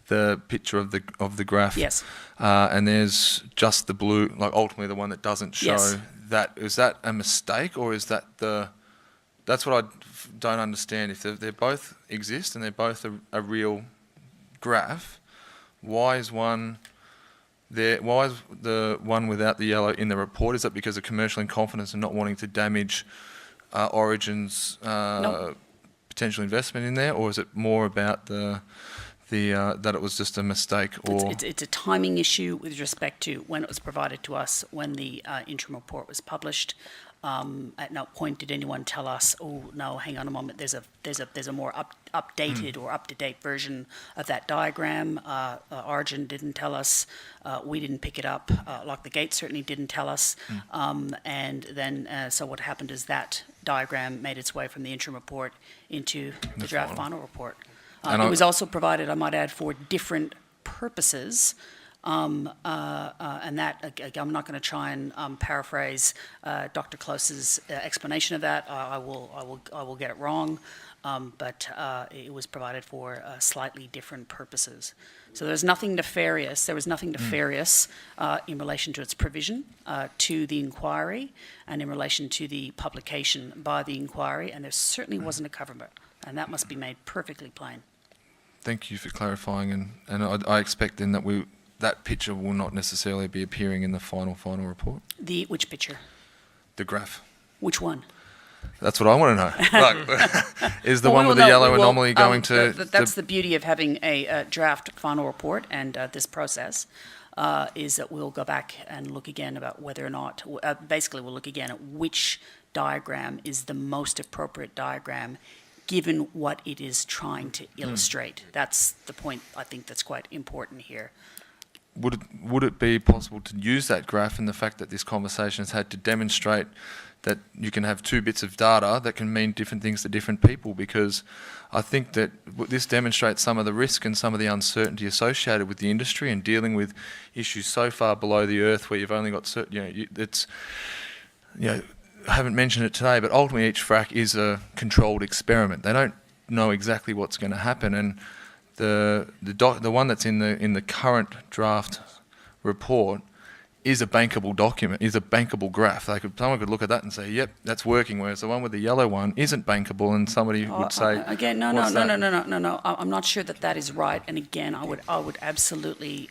the picture of the graph, Yes. and there's just the blue, like ultimately the one that doesn't show Yes. that. Is that a mistake, or is that that's what I don't understand. If they both exist and they're both a real graph, why is one there? Why is the one without the yellow in the report? Is that because of commercial in confidence and not wanting to damage Origin's No. potential investment in there, or is it more about that it was just a mistake? Or It's a timing issue with respect to when it was provided to us, when the interim report was published. At no point did anyone tell us, "Oh no, hang on a moment. There's a more updated or up-to-date version of that diagram." Origin didn't tell us. We didn't pick it up. Lock the Gate certainly didn't tell us. And then, so what happened is that diagram made its way from the interim report into the draft final report. It was also provided, I might add, for different purposes. And that, I'm not going to try and paraphrase Dr. Close's explanation of that. I will get it wrong, but it was provided for slightly different purposes. So there's nothing nefarious. There was nothing nefarious in relation to its provision to the inquiry and in relation to the publication by the inquiry, and there certainly wasn't a cover-up, and that must be made perfectly plain. thank you for clarifying, and I expect then that picture will not necessarily be appearing in the final report. Which picture? The graph. Which one? That's what I want to know. Like, is the one with the yellow anomaly going to? That's the beauty of having a draft final report and this process, is that we'll go back and look again about whether or not, basically we'll look again at which diagram is the most appropriate diagram given what it is trying to illustrate. That's the point, I think, that's quite important here. Would it be possible to use that graph and the fact that this conversation has had to demonstrate that you can have two bits of data that can mean different things to different people? Because I think that this demonstrates some of the risk and some of the uncertainty associated with the industry and dealing with issues so far below the earth where you've only got certain, I haven't mentioned it today, but ultimately each frac is a controlled experiment. They don't know exactly what's going to happen, and the one that's in the current draft report is a bankable document, is a bankable graph. Someone could look at that and say, "Yep, that's working." Whereas the one with the yellow one isn't bankable, and somebody would say, "Again, no. I'm not sure that is right." And again, I would absolutely.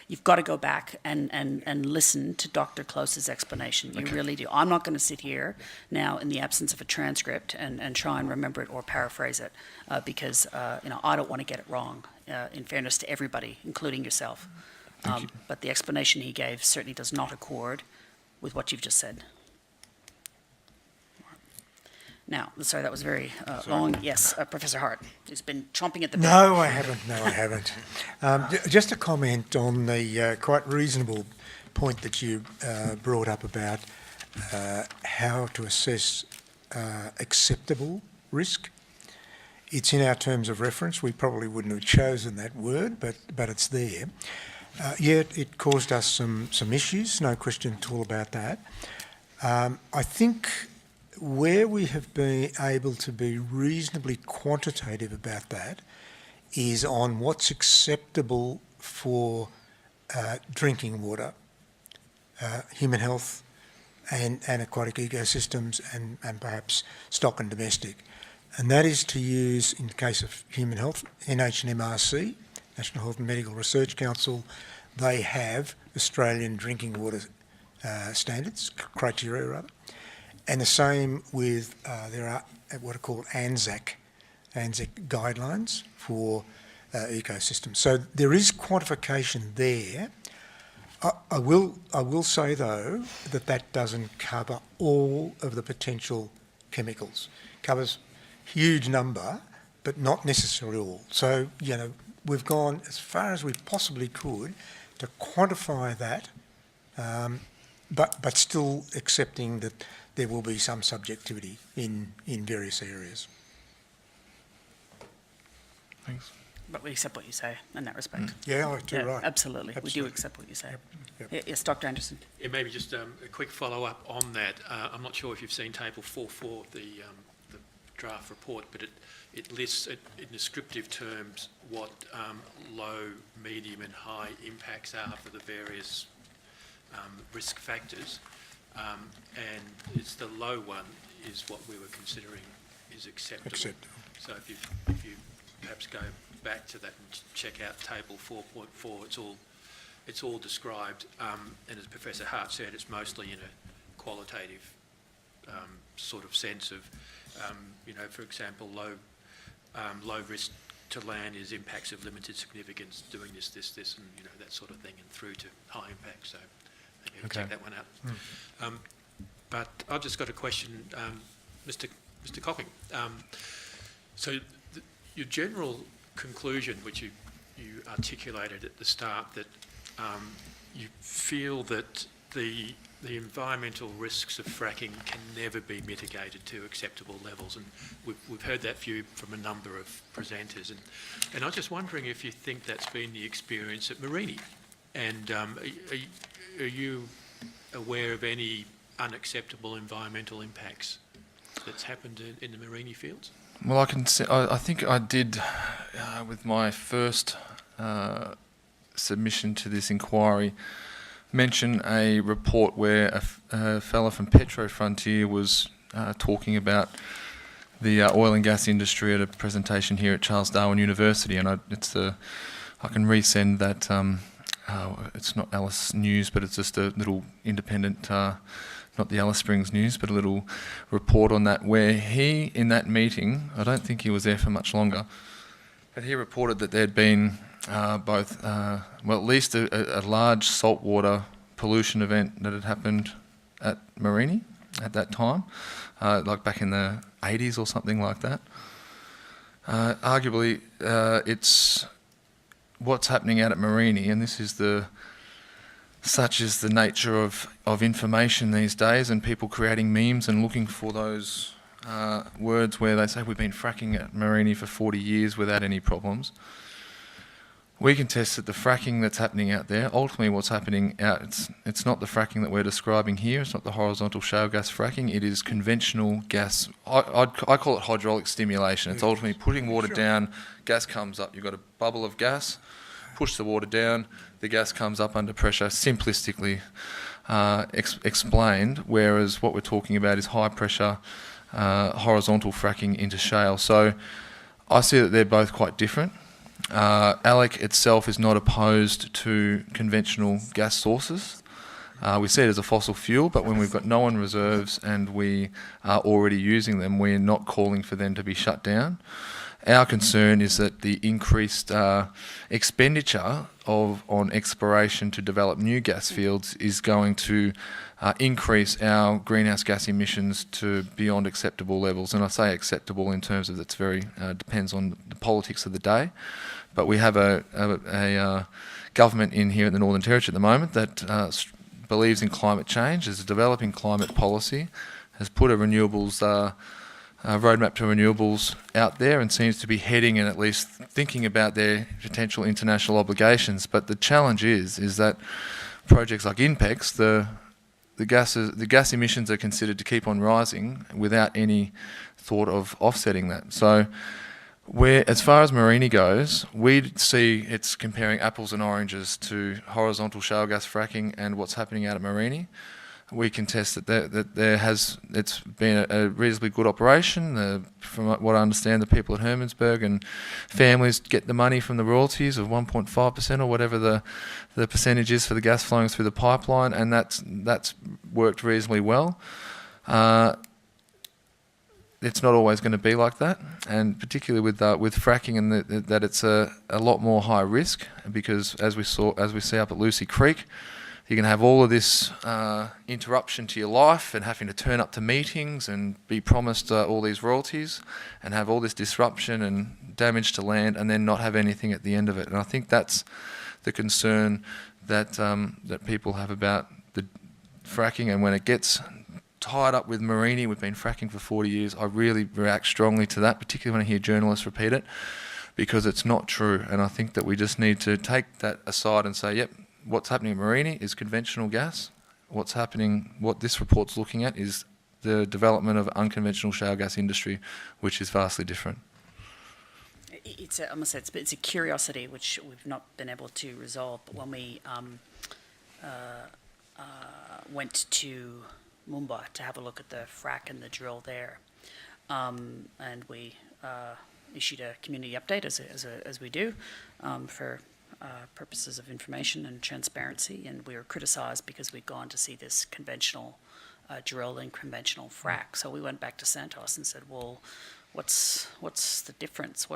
You've got to go back and listen to Dr. Close's explanation. You really do. I'm not going to sit here now in the absence of a transcript and try and remember it or paraphrase it because I don't want to get it wrong. In fairness to everybody, including yourself. But the explanation he gave certainly does not accord with what you've just said. Now, sorry, that was very long. Yes, Professor Hart, who's been chomping at the bit. No, I haven't. Just a comment on the quite reasonable point that you brought up about how to assess acceptable risk. It's in our terms of reference. We probably wouldn't have chosen that word, but it's there. Yeah, it caused us some issues, no question at all about that. I think where we have been able to be reasonably quantitative about that is on what's acceptable for drinking water, human health and aquatic ecosystems and perhaps stock and domestic. And that is to use, in the case of human health, NHMRC, National Health and Medical Research Council, they have Australian drinking water standards, criteria rather. And the same with, there are what are called ANZAC guidelines for ecosystems. So there is quantification there. I will say though that doesn't cover all of the potential chemicals. Covers huge number, but not necessarily all. So, you know, we've gone as far as we possibly could to quantify that, but still accepting that there will be some subjectivity in various areas. Thanks. But we accept what you say in that respect. Yeah, I do, right. Absolutely. We do Absolutely. accept what you say. Yep. Yes, Dr. Anderson. Yeah, maybe just a quick follow-up on that. I'm not sure if you've seen Table 4.4 of the draft report, but it lists in descriptive terms what low, medium and high impacts are for the various risk factors. And it's the low one is what we were considering is acceptable. So if you perhaps go back to that and check out Table 4.4, it's all described, and as Professor Hart said, it's mostly in a qualitative sort of sense of, you know, for example, low risk to land is impacts of limited significance, doing this, and you know that sort of thing, and through to high impact. So maybe check that one out. But I've just got a question, Mr. Copping. So your general conclusion, which you articulated at the start, that you feel that the environmental risks of fracking can never be mitigated to acceptable levels, and we've heard that view from a number of presenters, and I was just wondering if you think that's been the experience at Mereenie, and are you aware of any unacceptable environmental impacts that's happened in the Mereenie fields? Well, I think I did with my first submission to this inquiry mention a report where a fella from Petro Frontier was talking about the oil and gas industry at a presentation here at Charles Darwin University, and I can resend that. It's not Alice News, but it's just a little independent, not the Alice Springs News, but a little report on that, where he, in that meeting, I don't think he was there for much longer, but he reported that there'd been both, well, at least a large saltwater pollution event that had happened at Mereenie at that time, like back in the 80s or something like that. Arguably, it's what's happening out at Mereenie, and this is such is the nature of information these days, and people creating memes and looking for those words where they say we've been fracking at Mereenie for 40 years without any problems. We can test that the fracking that's happening out there, ultimately what's happening out, it's not the fracking that we're describing here, it's not the horizontal shale gas fracking, it is conventional gas. I call it hydraulic stimulation. It's ultimately putting water down, gas comes up, you've got a bubble of gas, push the water down, the gas comes up under pressure, simplistically explained, whereas what we're talking about is high pressure horizontal fracking into shale. So I see that they're both quite different. ALEC itself is not opposed to conventional gas sources. We see it as a fossil fuel, but when we've got no on reserves and we are already using them, we're not calling for them to be shut down. Our concern is that the increased expenditure on exploration to develop new gas fields is going to increase our greenhouse gas emissions to beyond acceptable levels. And I say acceptable in terms of it's very depends on the politics of the day. But we have a government in here in the Northern Territory at the moment that believes in climate change, is developing climate policy, has put a renewables roadmap to renewables out there and seems to be heading and at least thinking about their potential international obligations. But the challenge is that projects like INPEX, the gas emissions are considered to keep on rising without any thought of offsetting that. So as far as Mereenie goes, we see it's comparing apples and oranges to horizontal shale gas fracking and what's happening out at Mereenie. We contest that it's been a reasonably good operation. From what I understand, the people at Hermannsburg and families get the money from the royalties of 1.5% or whatever the percentage is for the gas flowing through the pipeline, and that's worked reasonably well. It's not always going to be like that, and particularly with fracking, and that it's a lot more high risk, because as we see up at Lucy Creek, you can have all of this interruption to your life and having to turn up to meetings and be promised all these royalties and have all this disruption and damage to land and then not have anything at the end of it. And I think that's the concern that people have about the fracking. And when it gets tied up with Mereenie, we've been fracking for 40 years, I really react strongly to that, particularly when I hear journalists repeat it, because it's not true. And I think that we just need to take that aside and say, yep, what's happening at Mereenie is conventional gas. What this report's looking at is the development of unconventional shale gas industry, which is vastly different. I must say, it's a curiosity which we've not been able to resolve. But when we went to Mumbai to have a look at the frack and the drill there, and we issued a community update as we do for purposes of information and transparency, and we were criticised because we'd gone to see this conventional drill and conventional frack. So we went back to Santos and said, well, what's the difference?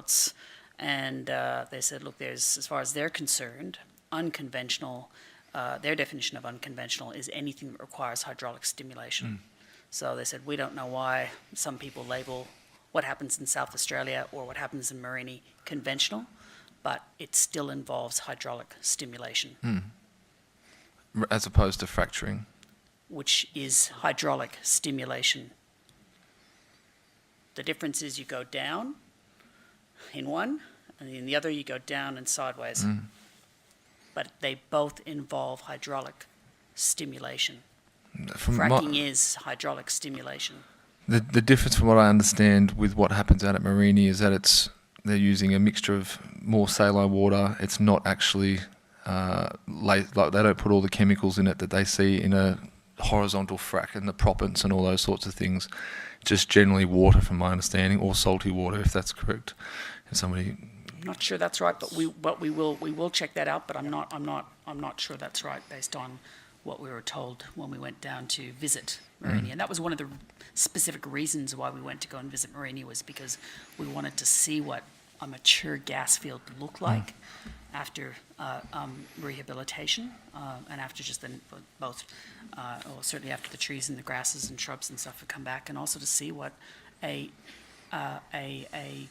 And they said, look, as far as they're concerned, unconventional, their definition of unconventional is anything that requires hydraulic stimulation. So they said, we don't know why some people label what happens in South Australia or what happens in Mereenie conventional, but it still involves hydraulic stimulation. As opposed to fracturing. Which is hydraulic stimulation. The difference is you go down in one, and in the other you go down and sideways. But they both involve hydraulic stimulation. Fracking is hydraulic stimulation. The difference from what I understand with what happens out at Mereenie is that they're using a mixture of more saline water. It's not actually like they don't put all the chemicals in it that they see in a horizontal frack and the proppants and all those sorts of things. Just generally water, from my understanding, or salty water, if that's correct. If somebody, I'm not sure that's right, but we will check that out. But I'm not sure that's right based on what we were told when we went down to visit Mereenie. And that was one of the specific reasons why we went to go and visit Mereenie, was because we wanted to see what a mature gas field looked like after rehabilitation and after just both, certainly after the trees and the grasses and shrubs and stuff had come back, and also to see what a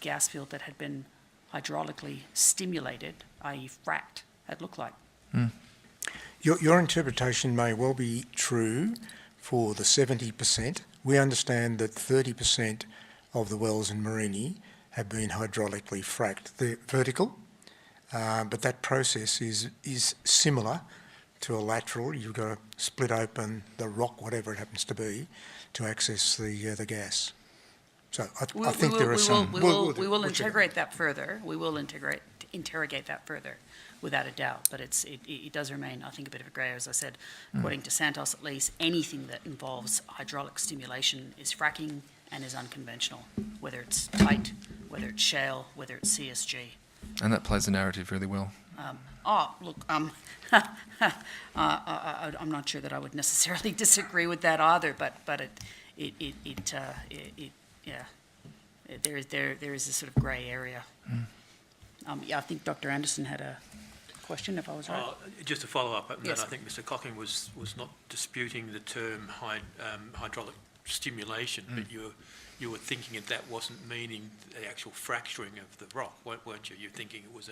gas field that had been hydraulically stimulated, i.e. fracked, had looked like. Your interpretation may well be true for the 70%. We understand that 30% of the wells in Mereenie have been hydraulically fracked. They're vertical, but that process is similar to a lateral. You've got to split open the rock, whatever it happens to be, to access the gas. So I think there are some... We will integrate that further. We will interrogate that further, without a doubt. But it does remain, I think, a bit of a grey area. As I said, according to Santos at least, anything that involves hydraulic stimulation is fracking and is unconventional, whether it's tight, whether it's shale, whether it's CSG. and that plays the narrative really well. I'm not sure that I would necessarily disagree with that either, but there is a sort of grey area. I think Dr. Anderson had a question, if I was right. Just to follow up, and Yes. I think Mr. Cocking was not disputing the term hydraulic stimulation, but you were thinking that wasn't meaning the actual fracturing of the rock, weren't you? You're thinking it was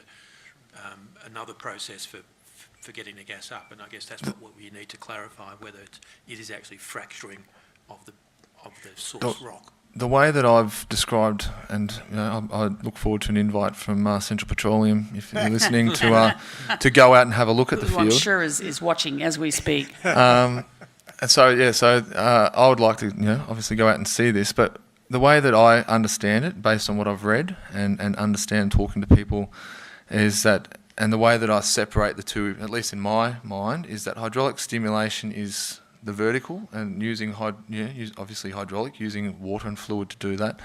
another process for getting the gas up, and I guess that's what we need to clarify, whether it is actually fracturing of the source rock. the way that I've described, and I look forward to an invite from Central Petroleum, if you're listening, to go out and have a look at the Who I'm field. sure is watching as we speak. And so I would like to, obviously go out and see this, but the way that I understand it, based on what I've read and understand talking to people, is that, and the way that I separate the two, at least in my mind, is that hydraulic stimulation is the vertical, and using obviously hydraulic, using water and fluid to do that,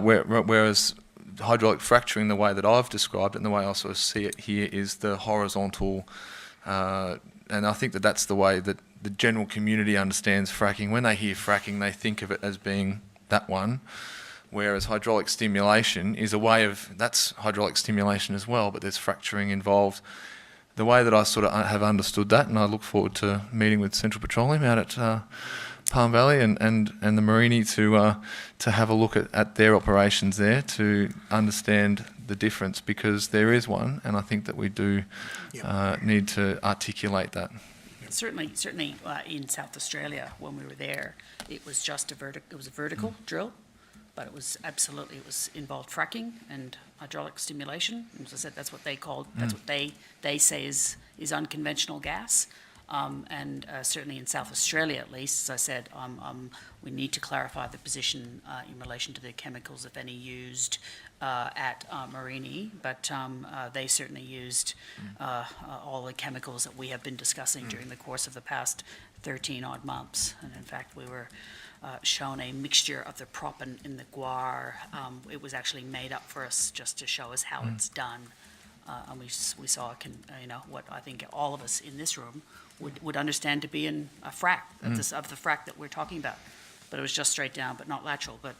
whereas hydraulic fracturing, the way that I've described it and the way I sort of see it here, is the horizontal, and I think that that's the way that the general community understands fracking. When they hear fracking, they think of it as being that one, whereas hydraulic stimulation is a way of, that's hydraulic stimulation as well, but there's fracturing involved. The way that I sort of have understood that, and I look forward to meeting with Central Petroleum out at Palm Valley and the Marini to have a look at their operations there, to understand the difference, because there is one, and I think that we do need to articulate that. Certainly, in South Australia, when we were there, it was just a vertical drill, but it was involved fracking and hydraulic stimulation. As I said, that's what they called. That's what they say is unconventional gas. And certainly in South Australia, at least, as I said, we need to clarify the position in relation to the chemicals, if any, used at Marini. But they certainly used all the chemicals that we have been discussing during the course of the past 13 odd months. And in fact, we were shown a mixture of the prop in the guar. It was actually made up for us just to show us how it's done. And we saw, what I think all of us in this room would understand to be in a frac, of the frac that we're talking about. But it was just straight down, but not lateral. But,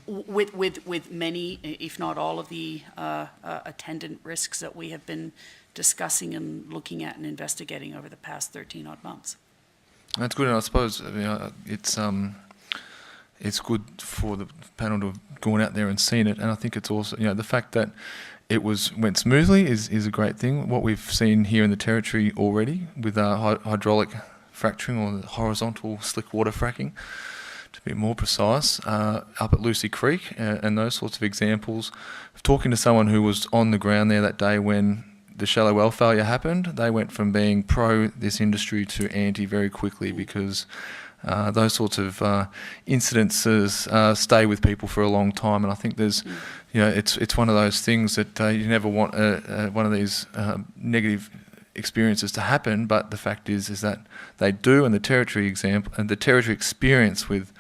with many, if not all of the attendant risks that we have been discussing and looking at and investigating over the past 13 odd months. That's good, and I suppose it's good for the panel to have gone out there and seen it, and I think it's also, the fact that it went smoothly is a great thing. What we've seen here in the Territory already with hydraulic fracturing, or horizontal slick water fracking, to be more precise, up at Lucy Creek and those sorts of examples. Talking to someone who was on the ground there that day when the shallow well failure happened, they went from being pro this industry to anti very quickly, because those sorts of incidences stay with people for a long time, and I think there's, it's one of those things that you never want one of these negative experiences to happen, but the fact is that they do, and the Territory example and the Territory experience with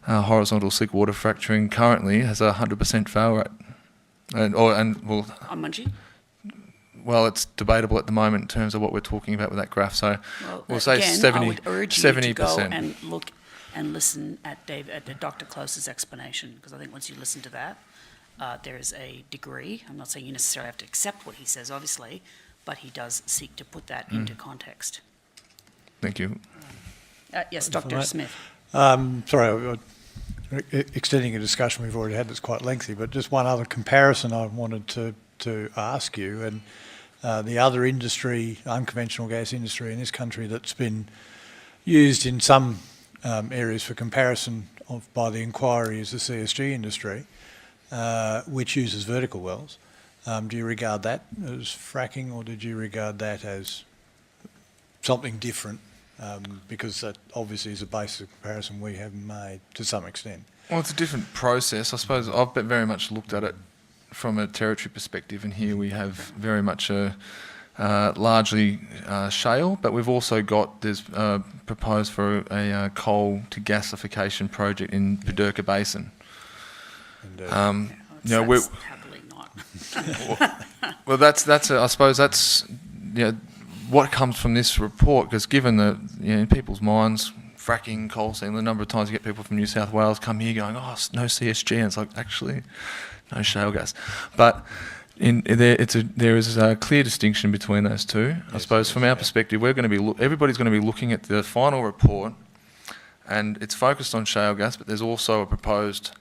horizontal slick water fracturing currently has a 100% fail rate, On Mungie? Well, it's debatable at the moment in terms of what we're talking about with that graph. So we'll say again, 70%. I would urge you to go and look and listen at Dr. Close's explanation, because I think once you listen to that, there is a degree. I'm not saying you necessarily have to accept what he says, obviously, but he does seek to put that into context. Thank you. Yes, Dr. Smith. Sorry, extending a discussion we've already had that's quite lengthy, but just one other comparison I wanted to ask you, and the other industry, unconventional gas industry in this country, that's been used in some areas for comparison by the inquiry, is the CSG industry, which uses vertical wells. Do you regard that as fracking, or did you regard that as something different? Because that obviously is a basis of comparison we have made to some extent. Well, it's a different process. I suppose I've very much looked at it from a Territory perspective, and here we have very much a largely shale, but we've also got, there's proposed for a coal to gasification project in Paderca Basin. That's happily not. Well, that's I suppose that's what comes from this report, because given the in people's minds, fracking, coal seam, the number of times you get people from New South Wales come here going, oh, no CSG, and it's like, actually, no shale gas. But there is a clear distinction between those two. Yes, I suppose from our perspective, we're going to be everybody's going to be looking at the final report, and it's focused on shale gas, but there's also a proposed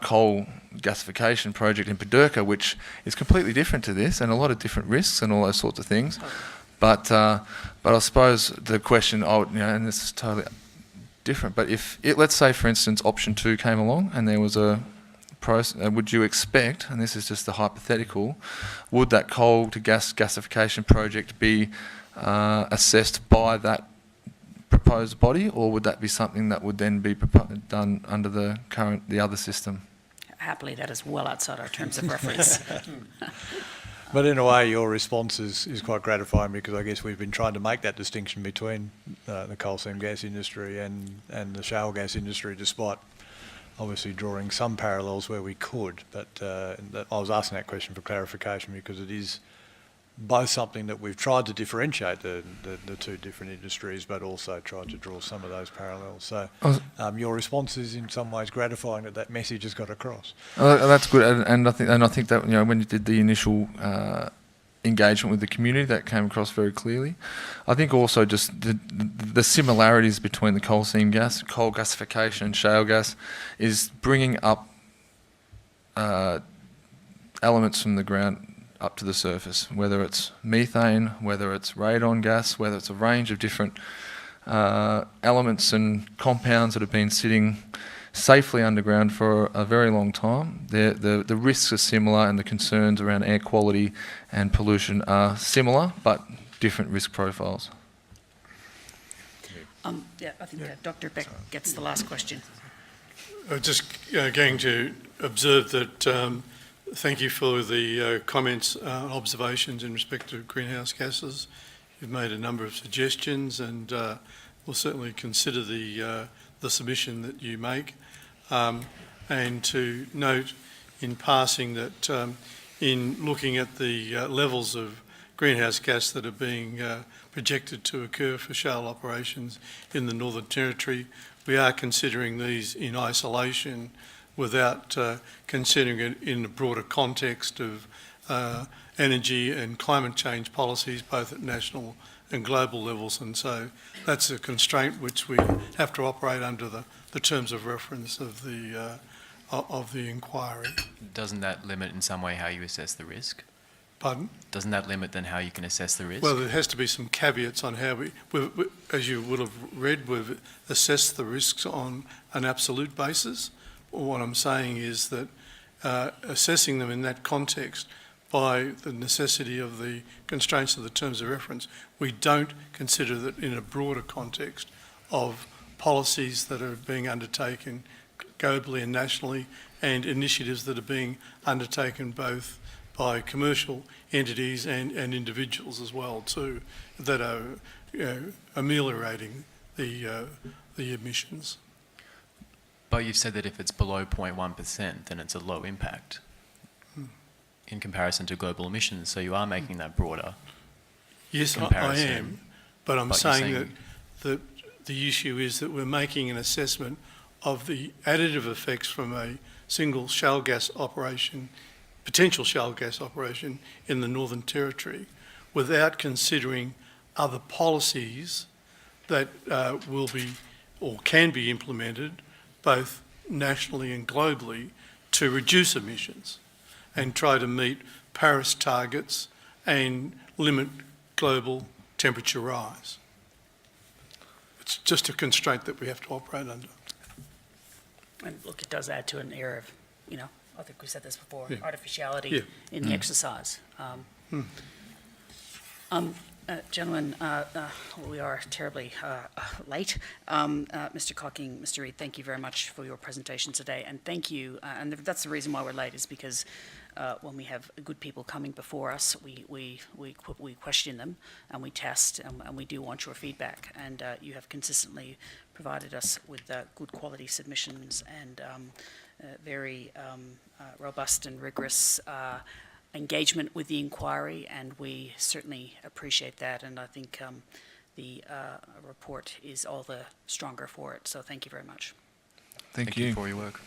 coal gasification project in Paderca, which is completely different to this, and a lot of different risks and all those sorts of things. But I suppose the question, and this is totally different. But if it, let's say, for instance, option 2 came along and there was a would you expect, and this is just a hypothetical, would that coal to gas gasification project be assessed by that proposed body, or would that be something that would then be done under the other system? Happily, that is well outside our terms of reference. But in a way, your response is quite gratifying, because I guess we've been trying to make that distinction between the coal seam gas industry and the shale gas industry, despite obviously drawing some parallels where we could. But I was asking that question for clarification because it is both something that we've tried to differentiate the two different industries, but also tried to draw some of those parallels. So your response is in some ways gratifying that message has got across. That's good, and I think that, you know, when you did the initial engagement with the community, that came across very clearly. I think also just the similarities between the coal seam gas, coal gasification, and shale gas is bringing up elements from the ground up to the surface, whether it's methane, whether it's radon gas, whether it's a range of different elements and compounds that have been sitting safely underground for a very long time. The risks are similar, and the concerns around air quality and pollution are similar, but different risk profiles. Yeah, I think Dr. Beck gets the last question. Just going to observe that thank you for the comments and observations in respect to greenhouse gases. You've made a number of suggestions, and we'll certainly consider the submission that you make. And to note in passing that in looking at the levels of greenhouse gas that are being projected to occur for shale operations in the Northern Territory, we are considering these in isolation without considering it in a broader context of energy and climate change policies, both at national and global levels. And so that's a constraint which we have to operate under the terms of reference of the inquiry. Doesn't that limit in some way how you assess the risk? Pardon? Doesn't that limit then how you can assess the risk? Well, there has to be some caveats on how we as you would have read, we've assessed the risks on an absolute basis. What I'm saying is that assessing them in that context by the necessity of the constraints of the terms of reference, we don't consider that in a broader context of policies that are being undertaken globally and nationally, and initiatives that are being undertaken both by commercial entities and individuals as well too, that are ameliorating the emissions. But you've said that if it's below 0.1%, then it's a low impact in comparison to global emissions. So you are making that broader. Yes, I am. But I'm saying that the issue is that we're making an assessment of the additive effects from a single shale gas operation, potential shale gas operation in the Northern Territory, without considering other policies that will be or can be implemented both nationally and globally to reduce emissions and try to meet Paris targets and limit global temperature rise. It's just a constraint that we have to operate under. And look, it does add to an air of, you know, I think we said this before, Yeah. artificiality in the exercise. Gentlemen, we are terribly late. Mr. Cocking, Mr. Reid, thank you very much for your presentation today, and thank you, and that's the reason why we're late, is because when we have good people coming before us, we question them, and we test, and we do want your feedback, and you have consistently provided us with good quality submissions and very robust and rigorous engagement with the inquiry, and we certainly appreciate that, and I think the report is all the stronger for it. So thank you very much. Thank you for your work.